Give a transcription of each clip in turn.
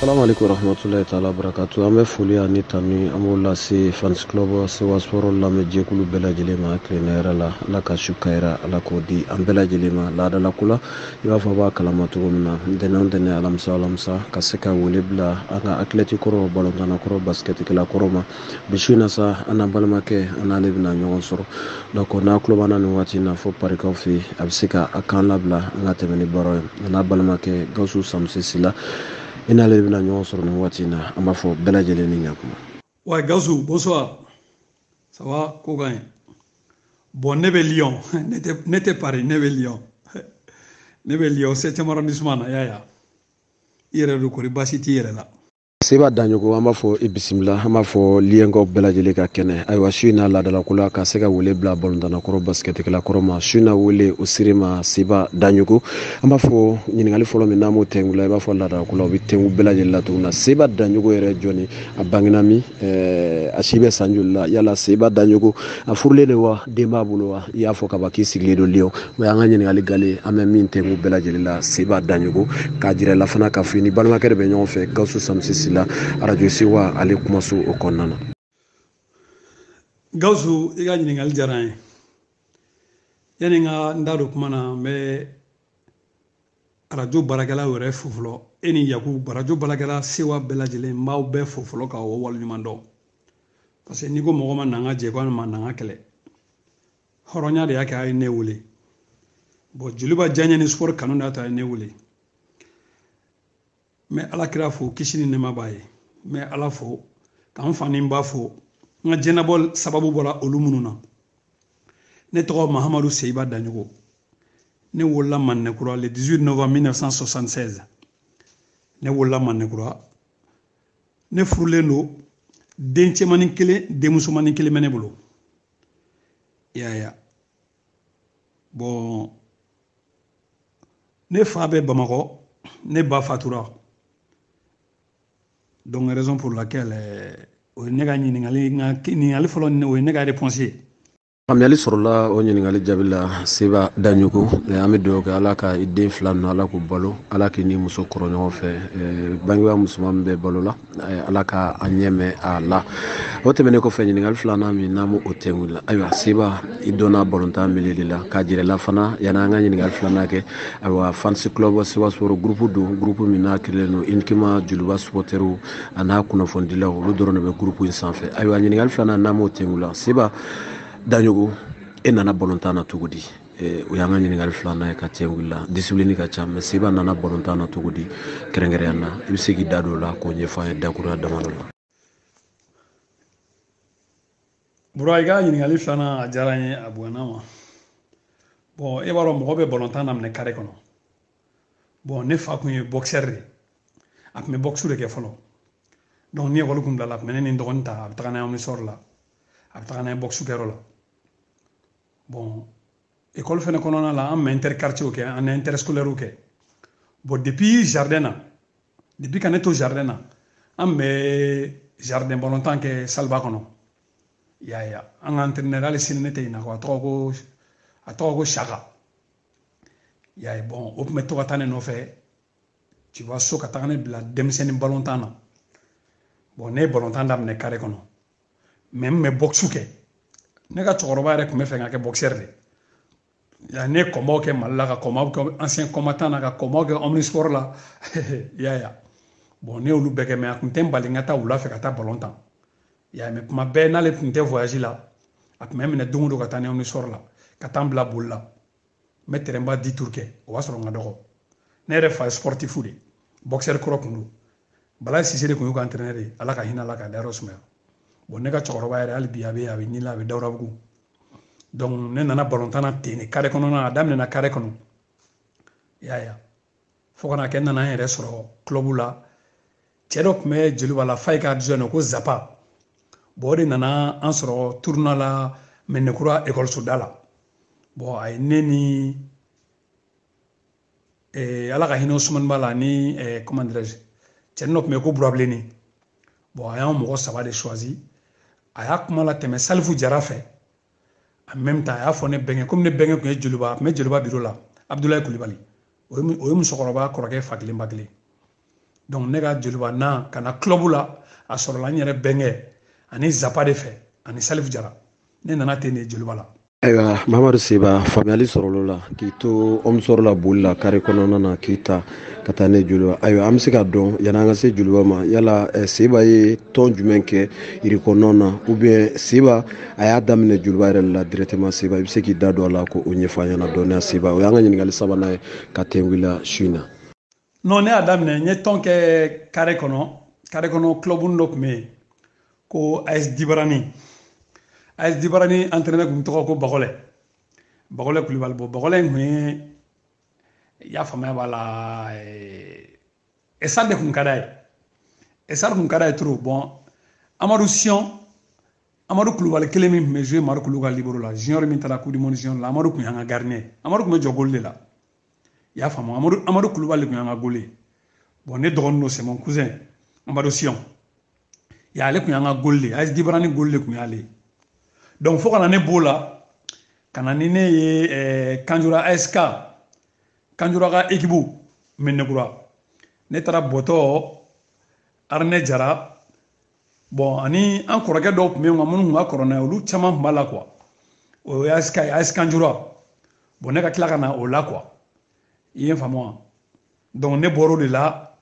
Assalamualaikum warahmatullahi ta'ala barakatuh. An bɛ foli ani tanu an b'o lase fans club Sewa Sport lamɛnjɛkulu bɛɛ lajɛlen ma tilenna yɛrɛ la Ala ka su kayira Ala k'o di an bɛɛ lajɛlen ma laadala ko la i b'a fɔ b'a kalama cogo min na ntɛnɛn alamisa ka se ka wele bila an ka athlète kɔrɔ balontanna kɔrɔ basketkɛla kɔrɔ ma bi su in na sa an n'an balimakɛ an n'ale bɛna ɲɔgɔn sɔrɔ donc n'a tulo b'an na nin waati in na fo parikaw fɛ yen a bɛ se ka a kan labila an ka tɛmɛ ni baro ye n'a balimakɛ Gawusu Samusi Sila i n'ale bɛna ɲɔgɔn sɔrɔ nin waati in na an b'a fɔ bɛɛ lajɛlen ni ɲakuma. Ouais, Gawusu, bonsoir. Ça va, ko ka ɲi? Bon, ne bɛ Lyon, ne tɛ Paris, ne bɛ Lyon. Ne bɛ Lyon 7e arrondissement na, yaya. I yɛrɛ don kɔri baasi t'i yɛrɛ la. Seba Daɲogo an b'a fɔ i bisimila an b'a fɔ lienkaw bɛɛ lajɛlen ka kɛnɛ ayiwa su in na laadalako la ka se ka wele bila balontanakɔrɔ basketkɛla kɔrɔ ma su in na wele o siri ma Seba Daɲogo an b'a fɔ ɲininkali fɔlɔ min n'an m'o tɛngu la i b'a fɔ laadalako la o bɛ tɛngu bɛɛ lajɛlen la tuguni na Seba Daɲogo yɛrɛ jɔnni a bangena min a si bɛ san joli la yala Seba Daɲogo a furulen de wa den b'a bolo wa i y'a fɔ ka ban k'i sigilen don Lyon o y'an ka ɲininkali gale an bɛ min tɛngu bɛɛ lajɛlen la Seba Daɲogo k'a jira la fana k'a fɔ i ni balimakɛ de bɛ ɲɔgɔn fɛ Gawusu Samusi Sila radio Sewa ale kumaso o kɔnɔna na. Gawusu i ka ɲininkali diyara n ye yanni n ka n da don kuma na n bɛ radio baarakɛlaw yɛrɛ fo fɔlɔ e ni Yakubu radio baarakɛla Sewa bɛɛ lajɛlen n b'aw bɛɛ fo fɔlɔ k'aw waleɲuman dɔn parce que n'i ko mɔgɔ ma n'an ka jɛ ko ma n'an ka kɛlɛ hɔrɔnya de y'a kɛ a ye ne wele bon jeliba diyaɲɛ ni sport kanu de y'a to a ye ne wele mais ala kira fo kisi ni nɛɛma b'a ye mais ala fo k'an fa ni n ba fo n ka jɛnnabɔ sababu bɔra olu minnu na ne tɔgɔ Mahamadu Seiba Daɲogo ne wolola Manɛnkura le 18 novembre 1976 ne wolola Manɛnkura ne furulen don den cɛmanin kelen den musomanin kelen bɛ ne bolo yaya bon ne fa bɛ Bamakɔ ne ba fatura donc raison pour laquelle o ye ne ka ɲininkali fɔlɔ o ye ne ka réponse ye faamuyali sɔrɔla o ɲininkali jaabi la Seba Daɲogo an bɛ dugawu kɛ Ala ka i den fila ninnu Ala k'u balo Ala k'i ni muso kɔrɔ ɲɔgɔn fɛ bangebaa musoman min bɛ balo la Ala ka a ɲɛ mɛn a la o tɛmɛnen kɔfɛ ɲininkali filanan min n'an b'o tɛngu la ayiwa Seba i donna balontan milieu de la k'a jirɛ la fana yanni an ka ɲininkali filanan kɛ ayiwa fans club Sewa Sport groupe don groupe min n'a créé don uniquement joliba supporters a n'a kunnafonidilaw olu dɔrɔn de bɛ groupe in sanfɛ ayiwa ɲininkali filanan n'an b'o tɛngu la Seba Daɲogo e nana balontan na cogo di o y'an ka ɲininkali filanan ye ka tɛngu la discipline ka ca mais Seba nana balontan na cogo di kɛrɛnkɛrɛnya na i bɛ se k'i da don o la k'o ɲɛfɔ an ye dakuruya damadɔ la. Bura i ka ɲininkali filanan a diyara n ye a bonyana ma bon e b'a dɔn mɔgɔ bɛ balontan daminɛ kare kɔnɔ bon ne fa tun ye boxeur de a tun bɛ boxe de kɛ fɔlɔ donc ni ekɔli kun bilala a tun bɛ ne ni n dɔgɔnin ta a bɛ taga n'a ye Amisɔri la a bɛ taga n'a ye boxe kɛyɔrɔ la bon école fɛnɛ kɔnɔna la an mɛ interquartier kɛ an ye interscolaire kɛ bon depuis jardin na depuis ka ne to jardin na an bɛ jardin balontan kɛ saliba kɔnɔ y'a ye an ka entraîneur hali sini ne tɛ ɲinɛ a kɔ a tɔgɔ ko Saka y'a ye bon o tun bɛ to ka taa ne nɔfɛ tu vois so ka taga ne bila denmisɛnnin balontan na bon ne ye balontan daminɛ carré kɔnɔ mais n bɛ boxe kɛ ne ka cɛkɔrɔba yɛrɛ tun bɛ fɛ ka kɛ boxeur de ya ne kɔmɔw kɛ Mali la ka kɔmɔw kɛ ancien combattant na ka kɔmɔw kɛ omnisport la y'a ye bon ne y'olu bɛɛ kɛ mais a tun tɛ n bali n ka taa wula fɛ ka taa balontan y'a ye mais tuma bɛɛ n'ale tun tɛ voyage la a tun bɛ minɛ don o don ka taa ni omnisport la ka taa n bila boli la n bɛ terrainba 10 tours kɛ o b'a sɔrɔ n ka dɔgɔ ne yɛrɛ fa ye sportif de boxeur kɔrɔ tun don Bala Sise de tun y'u ka entraîneur ye Ala ka hinɛ a la ka dayɔrɔ sumaya bon ne ka cɛkɔrɔba yɛrɛ hali bi a bɛ Ɲila a bɛ Dawurabugu donc ne nana balontan na ten de carré kɔnɔna a daminɛna carré kɔnɔ y'a ye fo ka na kɛ n nana n yɛrɛ sɔrɔ club la cɛ dɔ tun bɛ Jeliba la Fayi ka adjoint ko Zapa bon o de nana an sɔrɔ tournoi la Mɛnɛkura école da la bon a ye ne ni Ala ka hinɛ Usumani b'a la ni comment dirais-je cɛnin dɔ tun bɛ yen ko Burabilenni bon a y'an mɔgɔ 3 de choisi a y'a kuma la tɛmɛ Salifu Jara fɛ en même temps a y'a fɔ ne bɛnkɛ comme ne bɛnkɛ tun ye Jeliba a tun bɛ Jeliba bureau la Abdoulaye Kulibali o ye musokɔrɔba kɔrɔkɛ fa kelen ba kelen donc ne ka Jeliba na ka na club la a sɔrɔla n yɛrɛ bɛnkɛ ani Zapa de fɛ ani Salifu Jara ne nana ten de Jeliba la. Ayiwa Mamadu Seba faamuyali sɔrɔla la k'i to Omnisport la boli la carré kɔnɔna na k'i ta ka taa ne Joliba ayiwa an bɛ se ka dɔn yanni an ka se Joliba ma yala Seba ye tɔn jumɛn kɛ Iri kɔnɔna na ou bien Seba a y'a daminɛ Joliba yɛrɛ la directement Seba i bɛ se k'i da don a la k'o ɲɛfɔ an ɲɛna dɔɔniya Seba o y'an ka ɲininkali sabanan ye ka tɛngu la su in na. Non ne y'a daminɛ n ye tɔn kɛ carré kɔnɔ club dɔ tun bɛ yen ko AS Dibarani AS Dibarani entraîneur tun tɔgɔ ko Bagɔlɛ Kulibali bon Bagɔlɛ in tun ye i y'a faamuya b'a la Esar de tun ka d'a ye Esar tun ka d'a ye trop bon Amadu Kulubali kelen min tun bɛ jouer Mariki ka libero la junior min taara coupe du monde junior la Amadu tun y'an ka gardien Amadu tun bɛ jɔ goal de la i y'a faamu Amadu Kulubali tun y'an ka goal ye bon ne dɔgɔnin don c'est mon cousin Amadu Sion ale tun y'an ka goal de AS Dibarani goal de tun y'ale donc fo ka na ne b'o la ka na ni ne ye Kanjura ASK Kanjura ka équipe Mɛnɛkura ne taara bɔtɔ Arnɛ Jara bon ani an kɔrɔkɛ dɔw tun bɛ yen nka minnu tun ka kɔrɔ n'a ye olu caman tun b'a la quoi o ye AS Kanjura bon ne ka tila ka na o la quoi i ye n faamu wa donc ne bɔr'o de la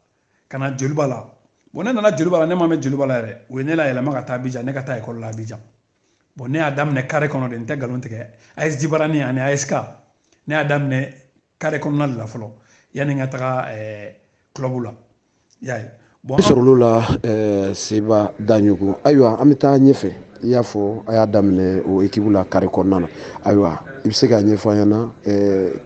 ka na Joliba la bon ne nana Joliba la ne ma mɛn Joliba la yɛrɛ o ye ne la yɛlɛma ka taa Abidjan ne ka taa école la Abidjan bon ne y'a daminɛ carré kɔnɔ de n tɛ nkalon tigɛ AS Dibarani ani ASK ne y'a daminɛ carré kɔnɔna de la fɔlɔ yanni n ka taga club la i y'a ye bon i sɔrɔl'o la Seba Daɲogo ayiwa an bɛ taa ɲɛfɛ i y'a fɔ a y'a daminɛ o équipe la carré kɔnɔna na ayiwa i bɛ se k'a ɲɛfɔ an ɲɛna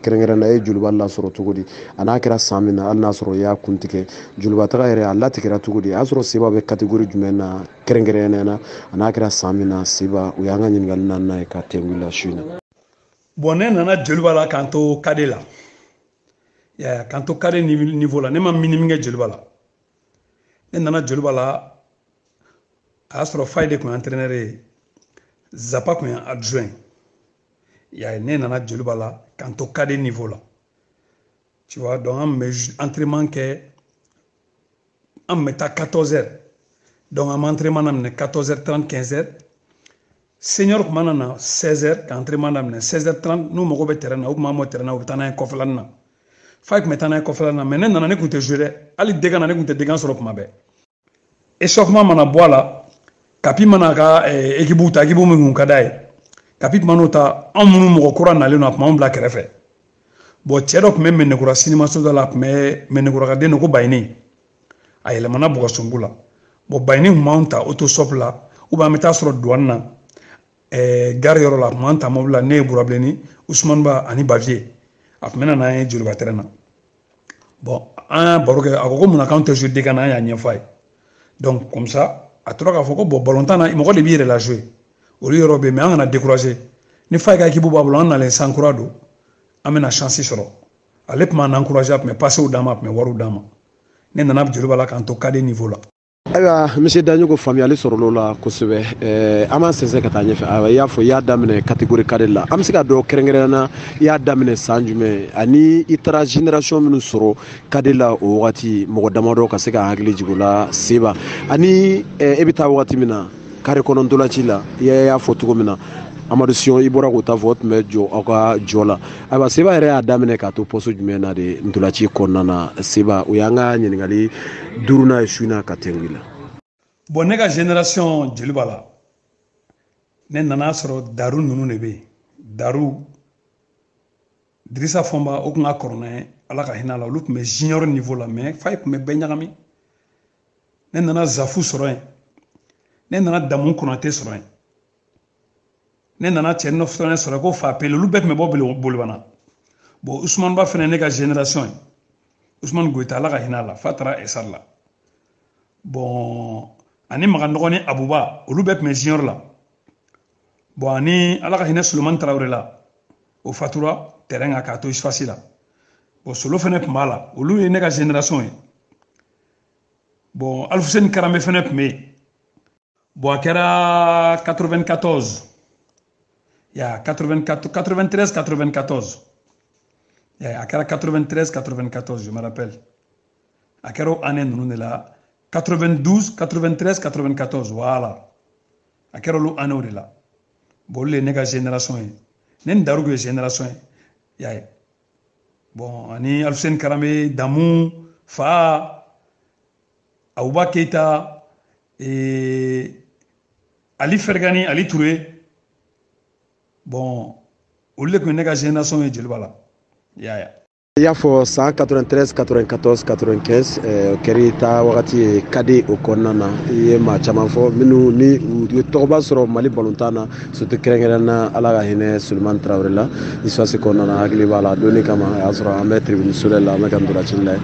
kɛrɛnkɛrɛnnenya ye Joliba lasɔrɔ cogo di a n'a kɛra san min na hali n'a sɔrɔ i y'a kun tigɛ Joliba taga yɛrɛ a latigɛra cogo di a y'a sɔrɔ Seba bɛ catégorie jumɛn na kɛrɛnkɛrɛnnenya na a n'a kɛra san min na Seba o y'an ka ɲininkali naaninan ye ka tɛngu la su in na. bon ne nana Joliba la k'an to cadet la k'an to cadet niveau la ne ma min kɛ Joliba la ne nana Joliba la a y'a sɔrɔ Fayi de tun ye entraîneur ye Zapa tun ye adjoint Il y a un nana Djolibala quant au cas des niveaux là. Tu vois, donc on entraînement que on met à 14h. Donc on entraînement on 14h30 15h. Senior manana 16h quand entraînement on 16h30 nous mo be terrain na ou mo terrain na ou tana ko flanna. Faik metana ko flanna mais nana ne kunte jouer ali dega na ne kunte dega sur kuma be. Échauffement mana boila kapi mana ka équipe ta équipe mu kadai. Kapi manota an munu mo kura na le no apma on bla kerefe. Bon tchedok même menekura cinéma so la mais menekura ka deno ko bayni ayele mana buga sungula bo bayni manta autostop la ou ba meta sur douane gare yoro la manta mobla ne burableni Ousmane Ba ani Bavier afmena na Djoliba terena bon un baroke akoko muna kan te jouer de kana ya nyefay donc comme ça a trop ka foko bo balontana mo ko de biere la jouer au lieu robe mais on a découragé ni fay ka kibu bablo on a les sankurado amena chance soro ale kuma na encourager mais passer au dama mais waru dama ne nana Djolibala kan to kade niveau là ayiwa monsieur Daɲogo faamuyali sɔrɔl'o la kosɛbɛ an b'an sɛnsɛn ka taa ɲɛfɛ ayiwa i y'a fɔ i y'a daminɛ catégorie kade la an bɛ se ka dɔn kɛrɛnkɛrɛnnena i y'a daminɛ san jumɛn ani i taara génération minnu sɔrɔ kade la o wagati mɔgɔ damadɔ ka se ka hakili jigin o la seba ani e bɛ taa wagati min na kare kɔnɔ ntolanci la i y'a fɔ cogo min na Amadou Sion i bɔra k'o ta fɔ o tun bɛ jɔ aw ka jɔ la ayiwa seba yɛrɛ y'a daminɛ k'a to poste jumɛn na de ntolanci kɔnɔna na seba o y'an ka ɲininkali duurunan ye su in na ka tɛngu la. Bon ne ka génération Djolibala ne nana sɔrɔ Daru ninnu de bɛ yen Daru Dirisa Fɔnba o tun ka kɔrɔ n'a ye Ala ka hinɛ a la olu tun bɛ junior niveau la mais fa tun bɛ bɛɛ ɲagami ne nana Zafu sɔrɔ yen ne nana Damu Konate sɔrɔ yen ne nana Cɛnino fana sɔrɔ ko fa pele olu bɛɛ tun bɛ bɔ Bolibana bon Ousmane Ba fana ne ka génération ye Ousmane Goyita Ala ka hinɛ a la fa taara Esar la bon ani Magan Nɔgɔni Abuba olu bɛɛ tun bɛ junior la bon ani Ala ka hinɛ Sulemani Tarawele la o fatura terrain kan k'a to espace la bon Solo fana tun b'a la olu ye ne ka génération ye bon Alfuseni Karambe fana tun bɛ yen bon a kɛra 94 ya 93 94 ya a kɛra 93 94 je me rappelle a kɛra o année ninnu de la 92 93 94 voilà a kɛra olu année de la bon olu ye ne ka génération ye ne ni Darugu ye génération ye y'a ye bon ani Alfuseni Karambe Damu Fa Awuba Keita Ali Fergani Ali Touré bon olu de tun ye ne ka génération ye Djolibala y'a ye i y'a fɔ san 93 94 95 kɛra i ta wagati ye kade o kɔnɔna na i ye maa caman fɔ minnu ni u ye tɔgɔba sɔrɔ Mali balontan na surtout kɛrɛnkɛrɛnna Ala ka hinɛ Sulemani Tarawele la histoire kɔnɔna na hakili b'a la donni kama a y'a sɔrɔ an bɛ tribune solaire la an bɛ ka ntolanci la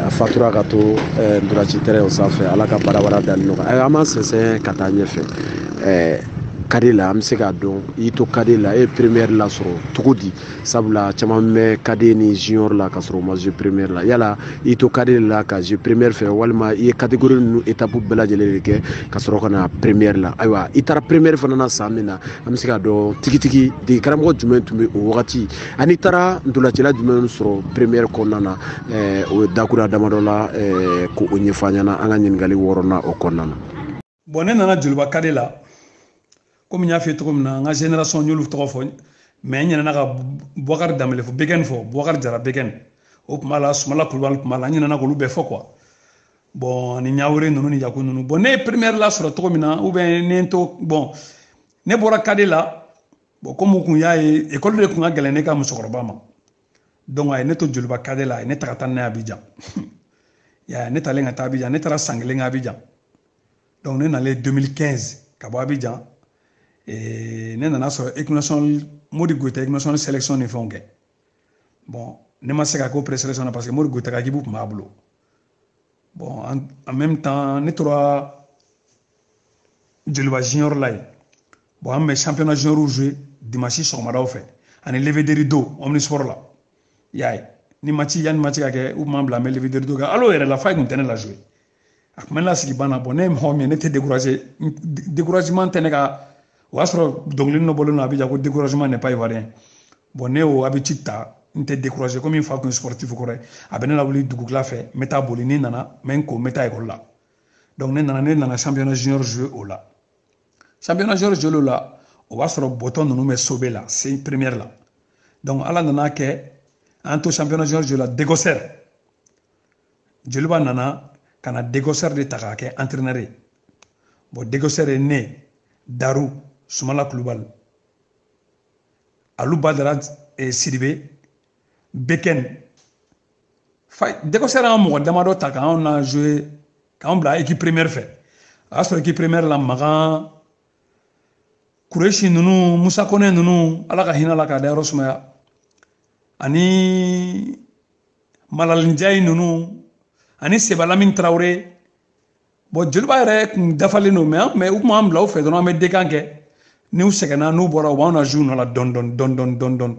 a fatura ka to ntolanci terrain o sanfɛ Ala ka baara dali nɔgɔya an b'an sɛnsɛn ka taa ɲɛfɛ kade la an bɛ se k'a dɔn i to kade la e première la sɔrɔ cogo di sabula caman bɛ kade ni junior la ka sɔrɔ o ma jouer première la yala i to kade la ka jouer première fɛ walima i ye catégorie ninnu étape bɛɛ lajɛlen de kɛ ka sɔrɔ ka na première la ayiwa i taara première fana na san min na an bɛ se k'a dɔn tigitigi dege karamɔgɔ jumɛn tun bɛ o wagati ani i taara ntolancila jumɛn sɔrɔ première kɔnɔna na o ye dakura damadɔ la ko o ɲɛfɔ an ɲɛna an ka ɲininkali wɔɔrɔnan o kɔnɔna na. bon ne nana Djoliba kade la comme y'a fait cogo min na n ka génération n y'olu tɔgɔ fɔ mais n ɲinɛna ka Boubacar Dambele fɔ Beken fɔ Boubacar Jara Beken o tun b'a la Sumala Kulubali tun b'a la n ɲinɛna k'olu bɛɛ fɔ quoi bon ani Ɲawere ninnu ni Yaku ninnu bon ne ye première la sɔrɔ cogo min na ou bien ne n to bon ne bɔra kade la bon comme u kun y'a ye école de tun ka gɛlɛn ne ka musokɔrɔba ma donc a ye ne to Djoliba kade la a ye ne ta ka taa n'a ye Abidjan y'a ye ne taalen ka taa Abidjan ne taara san kelen kɛ Abidjan donc ne nalen 2015 ka bɔ Abidjan ne nana sɔrɔ équipe nationale Modi Goyita équipe nationale sélection ni fɛnw kɛ bon ne ma se ka k'o présélection na parce que Modi Goyita ka équipe tun b'a bolo bon en même temps ne tora Djoliba junior la yen bon an bɛ championnat junior jouer dimanche sɔgɔmadaw fɛ ani lever de rideau omnisport la i y'a ye ni match yanni match ka kɛ u tun b'an bila an bɛ lever de rideau kɛ al'o yɛrɛ la fa tun tɛ ne la jouer a tun bɛ ne lasigi banna bon ne ye mɔgɔ min ye ne tɛ découragé découragement tɛ ne ka o y'a sɔrɔ dɔnkili dɔ bɔlen don a bɛ ja ko découragement n'est pas ivoirien bon ne y'o habitude ta n tɛ décourager comme n fa tun ye sportif kɔrɔ ye a bɛ ne lawuli dugukila fɛ n bɛ taa boli ni nana n bɛ n ko n bɛ taa ekɔli la donc ne nana championnat junior jouer o la championnat junior jouer o la o b'a sɔrɔ bɔtɔ ninnu bɛ sobe la c'est première la donc ala nana kɛ an to championnat junior jouer la Dégosser jeliba nana ka na Dégosser de ta k'a kɛ entraîneur ye bon Dégosser ye ne Daru Sumala Kulubali Alou Badara Sidibé Beken Dégosser an mɔgɔ damadɔ ta k'anw na jouer k'anw bila équipe première fɛ a y'a sɔrɔ équipe première la Magan Kureshi ninnu Musa Kone ninnu ala ka hinɛ la k'a da yɔrɔ sumaya ani Malali Njayi ninnu ani Sebalamin Traoré bon jeliba yɛrɛ kun dafalen don mais u tun b'an bila u fɛ dɔrɔn an bɛ dekan kɛ n'u sɛgɛnna n'u bɔra u b'anw na jouer nɔ la dɔɔni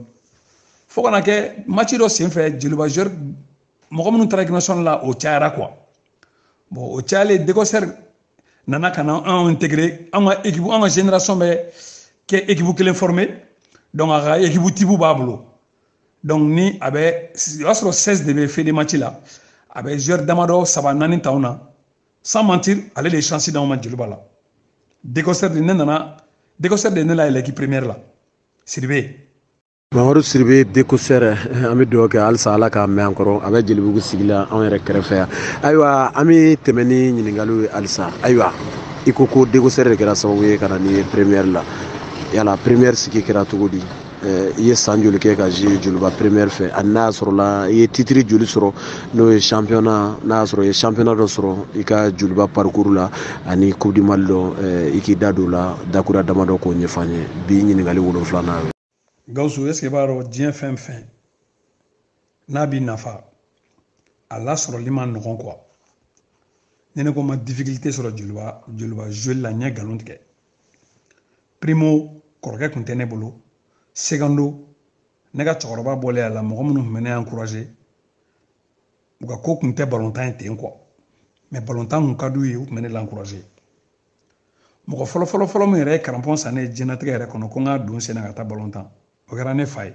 fo kana kɛ match dɔ senfɛ jeliba joueur mɔgɔ minnu taara équipe nationale la o cayara quoi bon o cayalen Dégosser nana ka na anw intégrer an ka génération bɛ kɛ équipe kelen formé donc a ka équipe type b'a bolo donc ni a bɛ o y'a sɔrɔ 16 de bɛ fédé match la a bɛ joueur damadɔ 3 4 ta anw na sans mentir ale de ye chance d'anw ma jeliba la Dégosser de ne la yɛlɛ équipe première la Sidibé Mamadou Sidibé Dégosser an bɛ dugawu kɛ halisa ala k'a mɛn an kɔrɔ a bɛ Jelibugu sigi la anw yɛrɛ kɛrɛfɛ yan ayiwa an bɛ tɛmɛ ni ɲininkaliw ye halisa ayiwa i ko Dégosser de kɛra sababu ye ka na ni première la yala première sigi kɛra cogo di i ye san joli kɛ ka jouer joliba première fɛ ani n'a y'a sɔrɔ la i ye titre joli sɔrɔ n'o ye championnat n'a y'a sɔrɔ i ye championnat dɔ sɔrɔ i ka joliba parcours la ani coupe du Mali dɔ i k'i da don o la dakura damadɔ k'o ɲɛfɔ an ye bi ɲininkali 7nan ye. Gawusu est-ce que i b'a dɔn diɲɛ fɛn fɛn n'a b'i nafa a lasɔrɔli ma nɔgɔn quoi ne ko ma difficulté sɔrɔ joliba jouer la n ye nkalon tigɛ primo kɔrɔkɛ tun tɛ ne bolo secondo ne ka cɛkɔrɔba bɔlen a la mɔgɔ minnu tun bɛ ne encourager u ka ko tun tɛ balontan ye ten quoi mais balontan kun ka d'u ye u tun bɛ ne l'encourager mɔgɔ fɔlɔ min yɛrɛ ye crampon san ne ye diɲɛlatigɛ yɛrɛ kɔnɔ ko n ka don sen na ka taa balontan o kɛra ne fa ye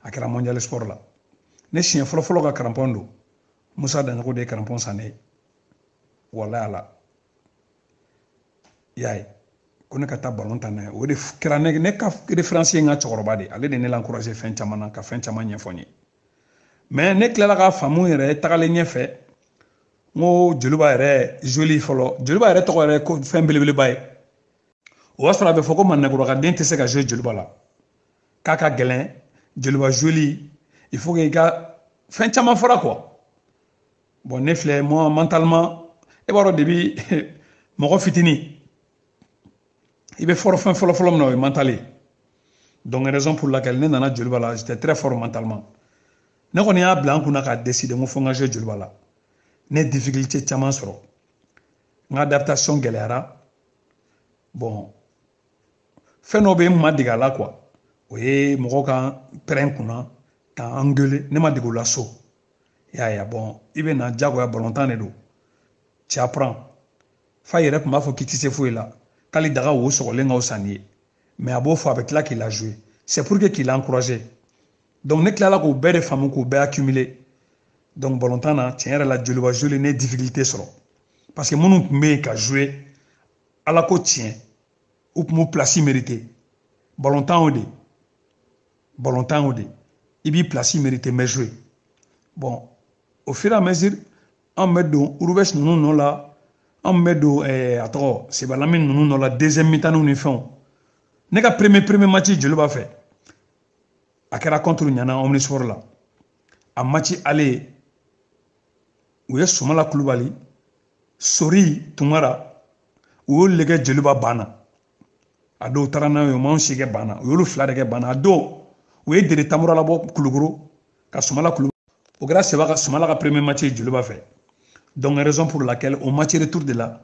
a kɛra mondial sport la ne siɲɛ fɔlɔ ka crampon don Musa Daɲago de ye crampon san ne ye walayi ala i y'a ye ko ne ka taa balontan n'a ye o de kɛra ne ka référence ye n ka cɛkɔrɔba de ale de ne l'encourager fɛn caman na ka fɛn caman ɲɛfɔ n ye mais ne tilala k'a faamu yɛrɛ tagalen ɲɛfɛ n ko jeliba yɛrɛ joueli fɔlɔ jeliba yɛrɛ tɔgɔ yɛrɛ ko fɛn belebeleba ye o y'a sɔrɔ a bɛ fɔ ko manɛkɔrɔkaden tɛ se ka jouer jeliba la k'a ka gɛlɛn jeliba joueli il faut que i ka fɛn caman fɔra quoi bon ne filɛ moi mentalement e b'a dɔn depuis mɔgɔ fitinin i bɛ fɔlɔ fɛn fɔlɔ min na o ye mental ye donc raison pour laquelle ne nana jeliba la j'étais très fort mentalement ne kɔni y'a bila n kunna k'a décider n ko fo n ka jouer jeliba la ne ye difficulté caman sɔrɔ n ka adaptation gɛlɛyara bon fɛn dɔ bɛ n ma dege a la quoi o ye mɔgɔw ka pɛrɛn n kunna k'an engueuler ne ma dege o la so i y'a ye bon i bɛ na diyagoya balontan de don tu apprends fa yɛrɛ tun b'a fɔ k'i tɛ se foyi la k'ale daga wo sɔgɔlen ka fisa n'i ye mais a b'o fɔ a bɛ tila k'i la jouer c'est pour que k'i la encourager donc ne tilala k'o bɛɛ de faamu k'o bɛɛ accumuler donc balontan na tiɲɛ yɛrɛ la joliba jouer ne ye difficulté sɔrɔ parce que minnu tun bɛ yen ka jouer ala ko tiɲɛ u tun b'u place mérité balontan o de i b'i place mérité mais jouer bon au fur et à mesure an bɛ don urubɛsi ninnu nɔ la an bɛ don a tɔgɔ sebalami ninnu nɔ la deuxième mi-temps ni fɛnw ne ka premier match jeliba fɛ a kɛra contre ɲana omnisport la a match aller u ye Sumala Kulubali Sori Tunkara u y'olu de kɛ jeliba banna a don u taara n'a ye u m'anw si kɛ banna u y'olu 2 de kɛ banna a don u ye Dere Tamura labɔ Kulukoro ka Sumala Kulubali o kɛra Sumala ka premier match jeliba fɛ donc raison pour laquelle au match retour de la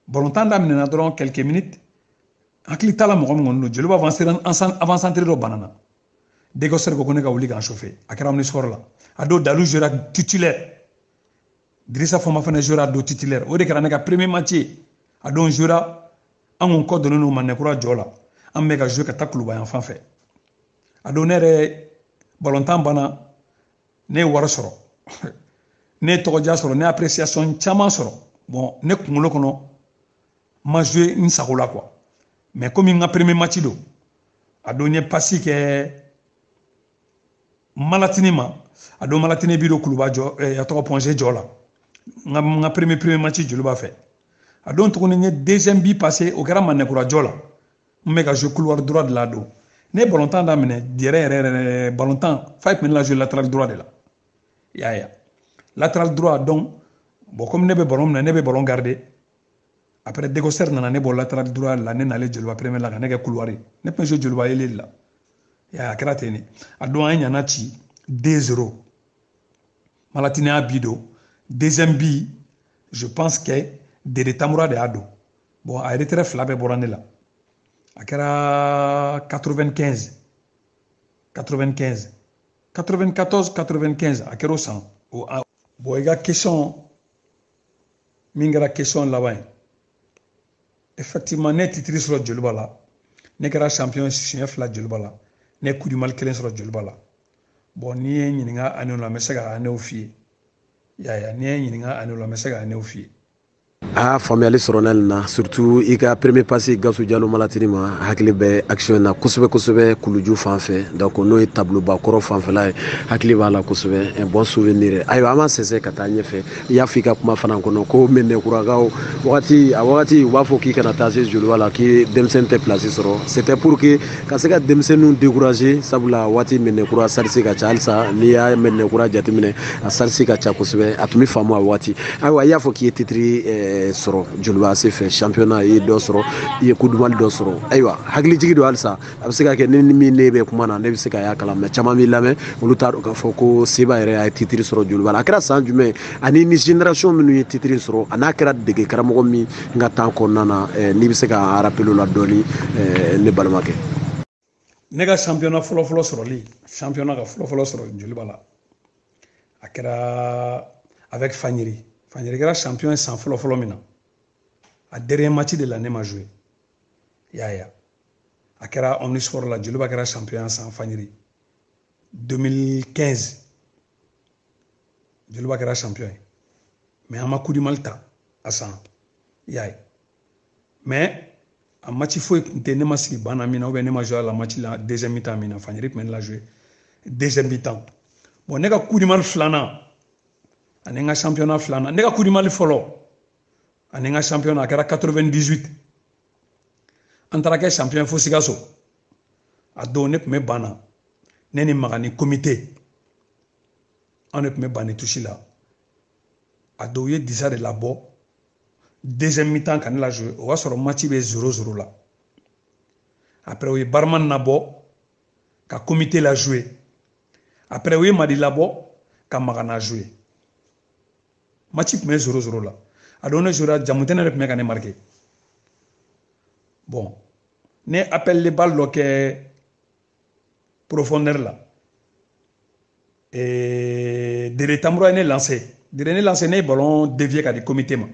balontan daminɛna dɔrɔn quelques minutes hakili t'a la mɔgɔ min kɔni don jeliba avant centre dɔ banana Dégosser ko ne ka wuli k'an chauffer a kɛra omnisport la a don Dalu jouera titulaire Dirisa Foma fana jouera do titulaire o de kɛra ne ka premier match a don jouera an ko kɔ donnen no Manekura jɔ la an bɛ ka jouer ka taa kuluba yan fan fɛ a don ne yɛrɛ balontan banna ne ye wari sɔrɔ ne ye tɔgɔdiya sɔrɔ ne ye appréciation caman sɔrɔ bon ne kunkolo kɔnɔ ma jouer n sago la quoi mais comme n ka premier match don a don n ye pasi kɛ Malatini ma a don Malatini bi don kuluba jɔ a tɔgɔ Ponge jɔ la n ka premier match Joliba fɛ a don tuguni n ye deuxième bi passé o kɛra Manekura jɔ la n bɛ ka jouer couloir droit de la don ne ye balontan daminɛ yɛrɛ balontan f'a tun bɛ ne la jouer latéral droit de la i y'a ye latéral droit donc bon comme ne bɛ ballon minɛ ne bɛ ballon garder après Degausseur nana ne bɔ latéral droit la ne nalen Joliba premier la ka ne kɛ couloir ye ne tun bɛ jouer Joliba yeli de la i y'a ye a kɛra ten de a don an ye ɲana ci 2-0 Malatini y'a bi don deuxième bi je pense que Dede Tamura de y'a don bon a retrait fila bɛɛ bɔra ne la a kɛra 95 94 95 a kɛra o san bon i ka question min kɛra question laban ye effectivement ne titiri sɔrɔ Joliba la ne kɛra champion siɲɛ fila Joliba la ne ye coup du mal 1 sɔrɔ Joliba la bon n'i ye n ɲininka année la n bɛ se ka années f'i ye i y'a ye n'i ye n ɲininka année la n bɛ se ka années f'i ye faamuyali sɔrɔ ne na surtout i ka premier passé Gasu Jalo Malatini ma hakili bɛ action na kosɛbɛ kosɛbɛ kuluju fan fɛ donc n'o ye tableau ba kɔrɔ fanfɛla ye hakili b'a la kosɛbɛ un bon souvenir ayiwa an b'a sɛnsɛn ka taa ɲɛfɛ i y'a fɔ i ka kuma fana kɔnɔ ko Mendekurakaw wagati u b'a fɔ k'i kana taa se Joliba la k'i denmisɛnnin tɛ place sɔrɔ c'était pour que ka se ka denmisɛnninw décourager sabula waati Mendekura sarisi ka ca halisa n'i y'a Mendekura jateminɛ a sarisi ka ca kosɛbɛ a tun bɛ faamu a waati ayiwa i y'a fɔ k'i ye titiri sɔrɔ Joliba AS fɛ championnat i ye dɔ sɔrɔ i ye coup du mal dɔ sɔrɔ ayiwa hakili jigi don halisa a bɛ se ka kɛ ne ni min ne bɛ kuma na ne bɛ se ka y'a kalan mais caman b'i lamɛn olu t'a dɔn k'a fɔ ko Seba yɛrɛ y'a titiri sɔrɔ Joliba la a kɛra san jumɛn ani ni génération minnu ye titiri sɔrɔ a n'a kɛra dege karamɔgɔ min ka temps kɔnɔna na n'i bɛ se ka rappel o la dɔɔni ne balimakɛ. Ne ka championnat fɔlɔfɔlɔ sɔrɔli championnat ka fɔlɔfɔlɔ sɔrɔ Joliba la a kɛra avec Fagnéri kɛra champion ye san fɔlɔfɔlɔ min na a dernier match de la ne ma joué i y'a ye a kɛra Omnisport la Joliba kɛra champion san Fagnéri 2015 Joliba kɛra champion ye mais an ma coup du mal ta a san i y'a ye mais a match foyi tun tɛ ne ma sigi banna min na ou bien ne ma joué a la match la deuxième mi-temps min na Fagnéri tun bɛ ne la joué deuxième mi-temps bon ne ka coup du mal filanan ani n ka championnat filanan ne ka coup du mal fɔlɔ ani n ka championnat a kɛra 98 an taara kɛ champion fo Sikaso a don ne tun bɛ banna ne ni Magani comité an de tun bɛ banni tusi la a don u ye Disa de labɔ deuxième mi-temps ka ne la jouer o y'a sɔrɔ match bɛ 0-0 la après u ye Barman labɔ ka comité la jouer après u ye Madi labɔ ka Magana jouer match tun bɛ 0-0 la a don ne jouera Jamutɛnɛ de tun bɛ ka ne marqué bon ne appel de balle dɔ kɛ profondeur la Dere Tamura ye ne lancé ne ye ballon dévié ka di comité ma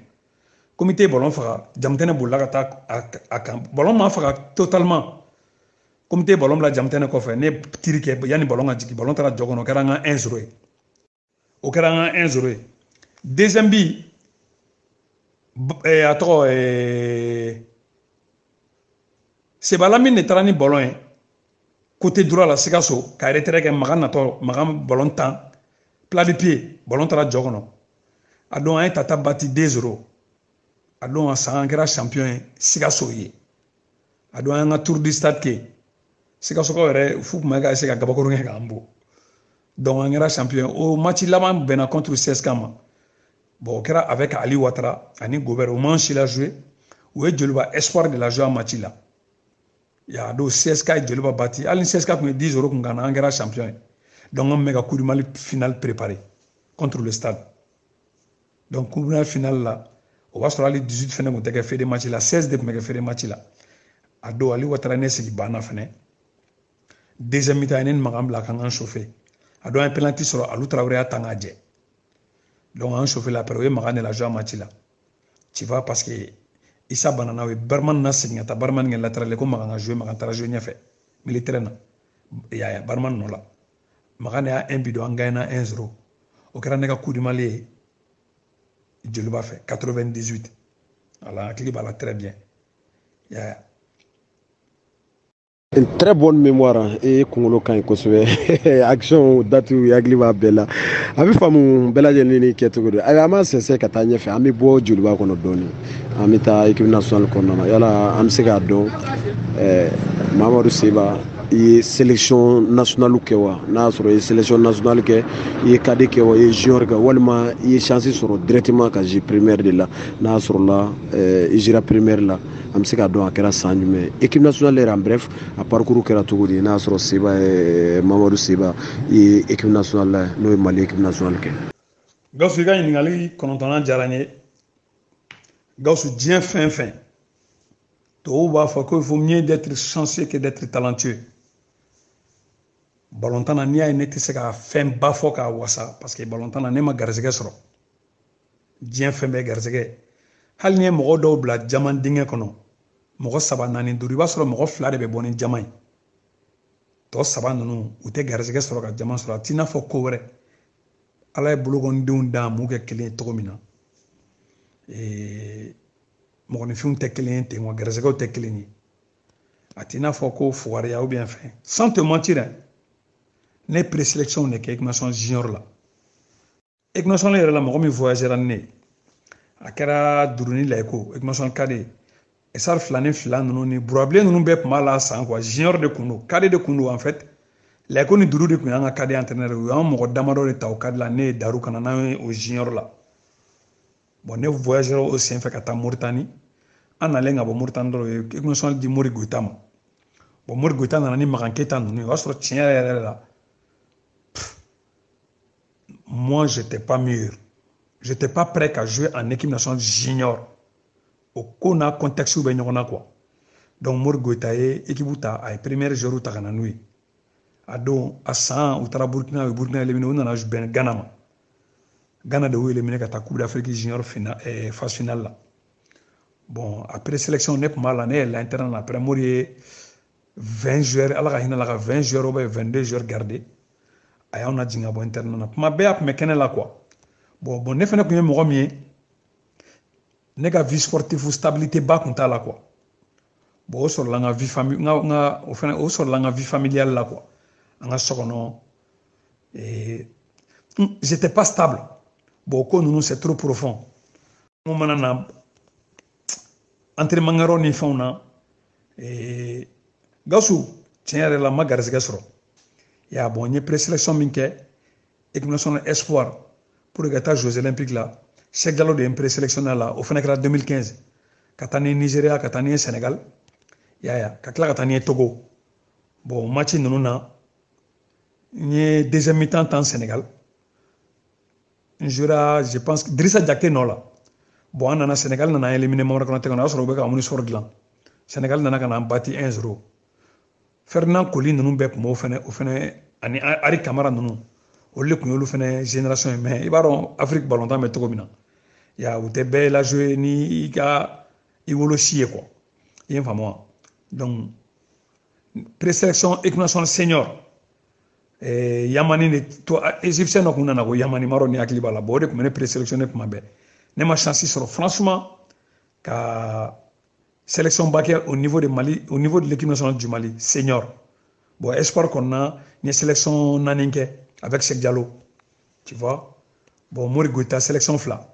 comité ballon faga Jamutɛnɛ bolila ka taa a kan ballon ma faga totalement comité ballon bila Jamutɛnɛ kɔfɛ ne tiri kɛ yanni ballon ka jigin ballon taara jɔ kɔnɔ o kɛra an ka 1-0 ye o kɛra an ka 1-0 ye deuxième bi a tɔgɔ Sebalamin de taara ni ballon ye côté droit la Sikaso ka retrait kɛ Magan natɔ Magan ballon tan plat de pied ballon taara jɔ kɔnɔ a don an ye Tata bati 2-0 a don a san an kɛra champion ye Sikaso ye a don an ka tour du stade kɛ Sikasokaw yɛrɛ fu tun bɛ ka se ka gabakurun kɛ k'an bɔ donc an kɛra champion o match laban bɛnna contre CSKA ma bon o kɛra avec Ali Ouattara ani Gobert o man si la joué o ye Joliba espoir de la jouer a match la ya do CSKA ye Joliba bati hali ni CSKA tun ye 10-0 kun kan na an kɛra champion ye donc an bɛ ka coup du mal final préparé contre le stade donc coup du mal final la o b'a sɔrɔ hali 18 fɛnɛ tun tɛ kɛ fédé match la 16 de tun bɛ kɛ fédé match la a don Ali Ouattara ne sigi banna fɛnɛ deuxième mi-temps ye ne ni Magan bila k'an chauffer a don an ye penalty sɔrɔ Alu Traoré y'a tan ka jɛ donc an chauffé la après o ye Magan de la jouer a match la tu vois parce que Issa Banana oui Barman na signata Barman ngel latéral ko maga jouer maga tara jouer ñafé militaire na ya Barman no la maga ne a 1 bidon ngayna 1-0 o kera ne ka coup du Mali joluba fait 98 voilà qui va la très bien ya Une très bonne mémoire et Kungolo kan koswe action datu yagli ba bela abi famu bela jelini ketugo ay ama sese katanye fe ami bo juluba kono doni ami ta équipe nationale kono yala am se ga do Mamadou Seba i sélection nationale kewa na soro i sélection nationale ke i kadi kewa i junior ka walma i chance soro directement ka ji première de la na soro la i jira première la am se ka do akera sanju mais équipe nationale en bref a parcours kera tugudi na soro Seba Mamadou Seba i équipe nationale no Mali équipe nationale ke Gawsu ga ngali konontana jaranye Gawsu bien fin to ba fa ko il faut mieux d'être chanceux que d'être talentueux. Balontana ni ay neti se ka fen ba fo ka wasa parce que balontana ne ma garzege soro dien fen be garzege hal ni mo do bla jaman dinge kono mo saba nani duri ba soro mo fla de be boni jamai to saba nunu ute garzege soro ka jaman soro tina fo ko wore ala e blogon dun da mu ke kele to mina mo ni fun te kele te mo garzege te kele ni atina fo ko foire ya ou bien fait sans te mentir ne présélection ne ke équipe junior la équipe nationale la mo mi voyager ne akara duruni la ko équipe nationale kade esar flane flan non ni burable non be mala san quoi junior de kundo kade de kundo en fait la ko ni duru de kundo nga kade entraîneur yo mo damado de taw kade la ne daru kana na au junior la bon ne voyager aussi en fait kata Mauritanie ana lenga bo Mauritanie do équipe nationale di Mori Goitama bon Mori Goitama na ni makanketa non wa so tiens la. Moi, je n'étais pas mûr. Je n'étais pas prêt à jouer en équipe nationale junior. Au contexte où on a quoi. Donc, Morgotaye, équipe où a première jour où tu as gagné. Ado, à 100, où tu as Burkina, éliminé, on a joué Ghana. Ghana de où éliminé la Coupe d'Afrique junior phase finale là. Bon, après sélection, on est mal l'année, l'interne après mourir 20 joueurs, à la 20 joueurs, 22 joueurs gardés. Aya on a jinga bo interne na ma be ap me kene la quoi bon ne fene ko mo gomi ne ga vie sportive stabilité ba kunta la quoi bon sur la vie famille nga o fene o sur la vie familiale la quoi nga sokono j'étais pas stable bon ko nous c'est trop profond mo manana entre mangaro ni fauna gasu tiere la magarzega soro ya bon ni présélection minke équipe nationale espoir pour gata Jeux olympiques là Cheikh Diallo de présélection là au fenêtre 2015 katani Nigeria katani Sénégal ya kakla katani Togo bon match nunu na ni deuxième mi-temps en Sénégal je pense que Drissa Diakité non là bon on a Sénégal on a éliminé Mamadou Konaté on a sur le amuni sur glan Sénégal nana kana bati 1-0 Ferdinand Coly nunu be mo fene o fene ani Ari Camara nunu o le kunyolu fene génération mais ibaro Afrique ballon temps mais to mina ya ou te be la jouer ni ga iwolo chier quoi yen famo donc présélection équipe nationale senior Yamani ne to égyptien no kunana ko Yamani maro ni akli bala bo de ko mene présélectionné pour mabe ne ma chance sur franchement ka sélection baké au niveau de Mali, au niveau de l'équipe nationale du Mali, senior. Bon, espoir qu'on a une sélection naninke avec Cheikh Diallo. Tu vois? Bon, Mori Goita, sélection fla.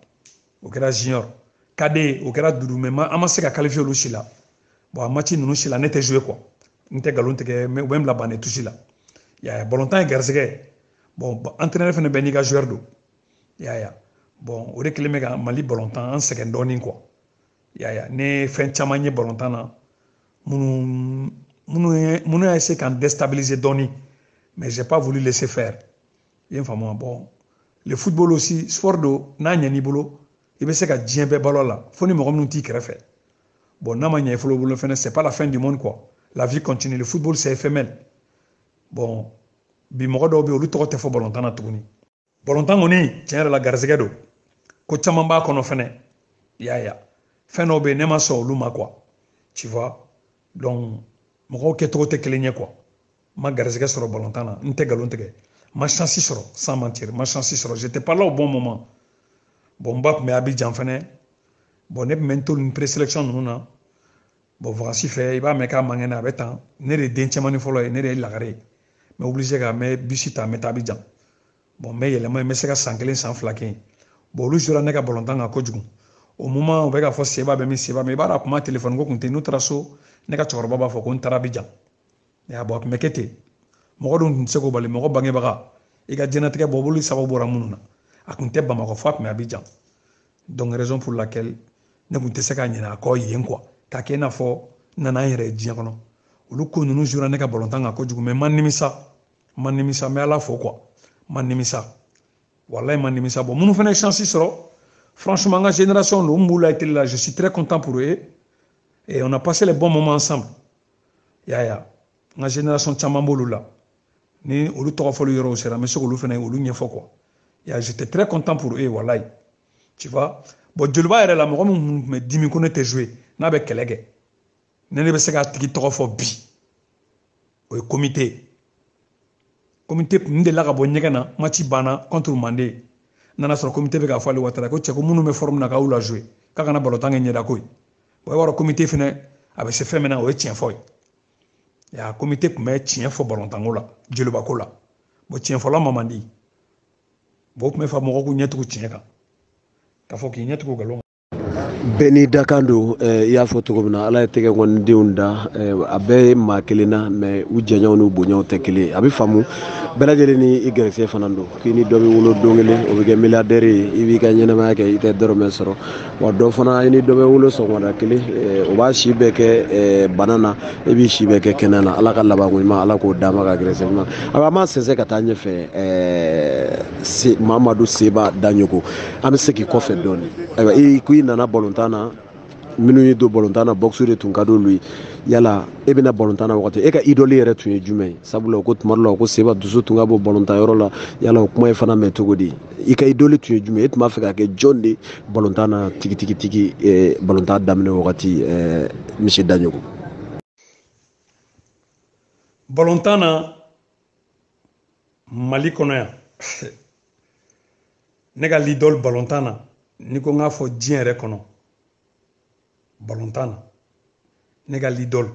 Au Kera junior. Kade, au Kera Doudou, mais Amase a qualifié le Chila. Bon, à Mati, nous, Chila, n'était joué quoi. N'était galon, mais même la banne, tout Chila. Il y a bon longtemps, Garzege. Bon, entraîneur, fait une beniga joueur d'eau. Ya. Bon, au réclame Mali, bon longtemps, en second donning quoi. Ya ne fen chaman ye balontana munu a essayé de déstabiliser Donny mais j'ai pas voulu laisser faire yen famo bon le football aussi sport do na nyani bolo il be se ka dien be balo la foni mo gomnu ti krefe bon na ma nyai folo bolo fene c'est pas la fin du monde quoi la vie continue le football c'est éphémère bon bi mo do be olu to te fo balontana tuguni balontana ngoni tiens la garzegado ko chaman ba kono fene ya feno be ne ma so luma quoi tu vois donc moko ke to te kelenye quoi ma garesga sur balontana nte galonte ma chance sur sans mentir ma chance sur j'étais pas là au bon moment bon bap mais Abidjan fene bon ne mento une présélection nuna bon voici fait il va me ka mangena betan ne de denchemani folo ne de lagare mais obligé ka me bisita me Abidjan bon mais il me se ka sankelen sans flaquin bon le jour ne ka balontana ko jugu au moment où on va faire seba be mi seba me bara kuma téléphone ko kunte nous traso ne ka chorba ba fo ko ntara Abidjan ya bo me kete mo do nse ko bali mo bange baga e ga jenatike bobulu sababu ramununa akunte ba ma ko fat me Abidjan donc raison pour laquelle ne kunte se ka nyina ko yen quoi ka ke na fo nana yere dian kono olu ko nunu jour ne ka balontana ko jugu me manimisa me ala fo quoi manimisa wallahi manimisa bon munu fene chance soro franchement ma génération le mboula était là je suis très content pour eux et on a passé les bons moments ensemble ya ma génération chamambolo là ni olu to fo le yoro sera mais ce olu fene olu nyefo quoi ya j'étais très content pour eux wallahi tu vois bon Joluba era la mo me dimi ko ne te jouer na be kelege ne be se ka tiki to fo bi o comité nde la ka bo nyegana match bana contre Mandé nana sɔrɔ comité bɛ ka fɔ ale watara ko cɛ ko minnu bɛ forme na k'aw la jouer k'a kana balotan kɛ ɲɛda ko ye bon i b'a dɔn comité fɛnɛ a bɛ se fɛn min na o ye tiɲɛ fɔ ye ya comité tun bɛ tiɲɛ fɔ balotan ko la Jeliba ko la bon tiɲɛ fɔla ma man di bon o tun bɛ fa mɔgɔw k'u ɲɛtugu tiɲɛ kan k'a fɔ k'i ɲɛtugu nkalon bɛɛ n'i dakan don i y'a fɔ cogo min na ala ye tɛgɛ kɔnidenw da a bɛɛ ye maa kelen na mais u jɛɲaw n'u bonyaw tɛ kelen a bɛ faamu bɛɛ lajɛlen ni i gɛrɛsɛgɛ fana don k'i ni dɔ bɛ wolo don kelen o bɛ kɛ milliardaire ye i b'i ka ɲɛnamaya kɛ i tɛ dɔrɔmɛ sɔrɔ wa dɔ fana i ni dɔ bɛ wolo sɔgɔmada kelen o b'a si bɛɛ kɛ bana na i b'i si bɛɛ kɛ kɛnɛ na ala ka laban ɲuman ala k'o d'a ma ka gɛrɛsɛgɛ ɲuman a b'an sɛnsɛn ka taa ɲɛfɛ Mamadu Seba Daɲoko an bɛ segin kɔfɛ dɔɔnin ayiwa i ko i nana balotan na minnu ye don balotan na box de tun ka d'olu ye yala e bɛna balotan na wagati e ka idole yɛrɛ tun ye jumɛn ye sabula ko tuma dɔ la ko Seba dusu tun ka bɔ balotan yɔrɔ la yala o kuma ye fana mɛn cogo di i ka idole tun ye jumɛn e tun b'a fɛ ka kɛ jɔn de balotan na tigi balotan daminɛ wagati Monsieur Daɲoko balotan na Mali kɔnɔ yan ne ka l'idole balotan na ni ko n k'a fɔ diɲɛ yɛrɛ kɔnɔ balotan na ne ka l'idole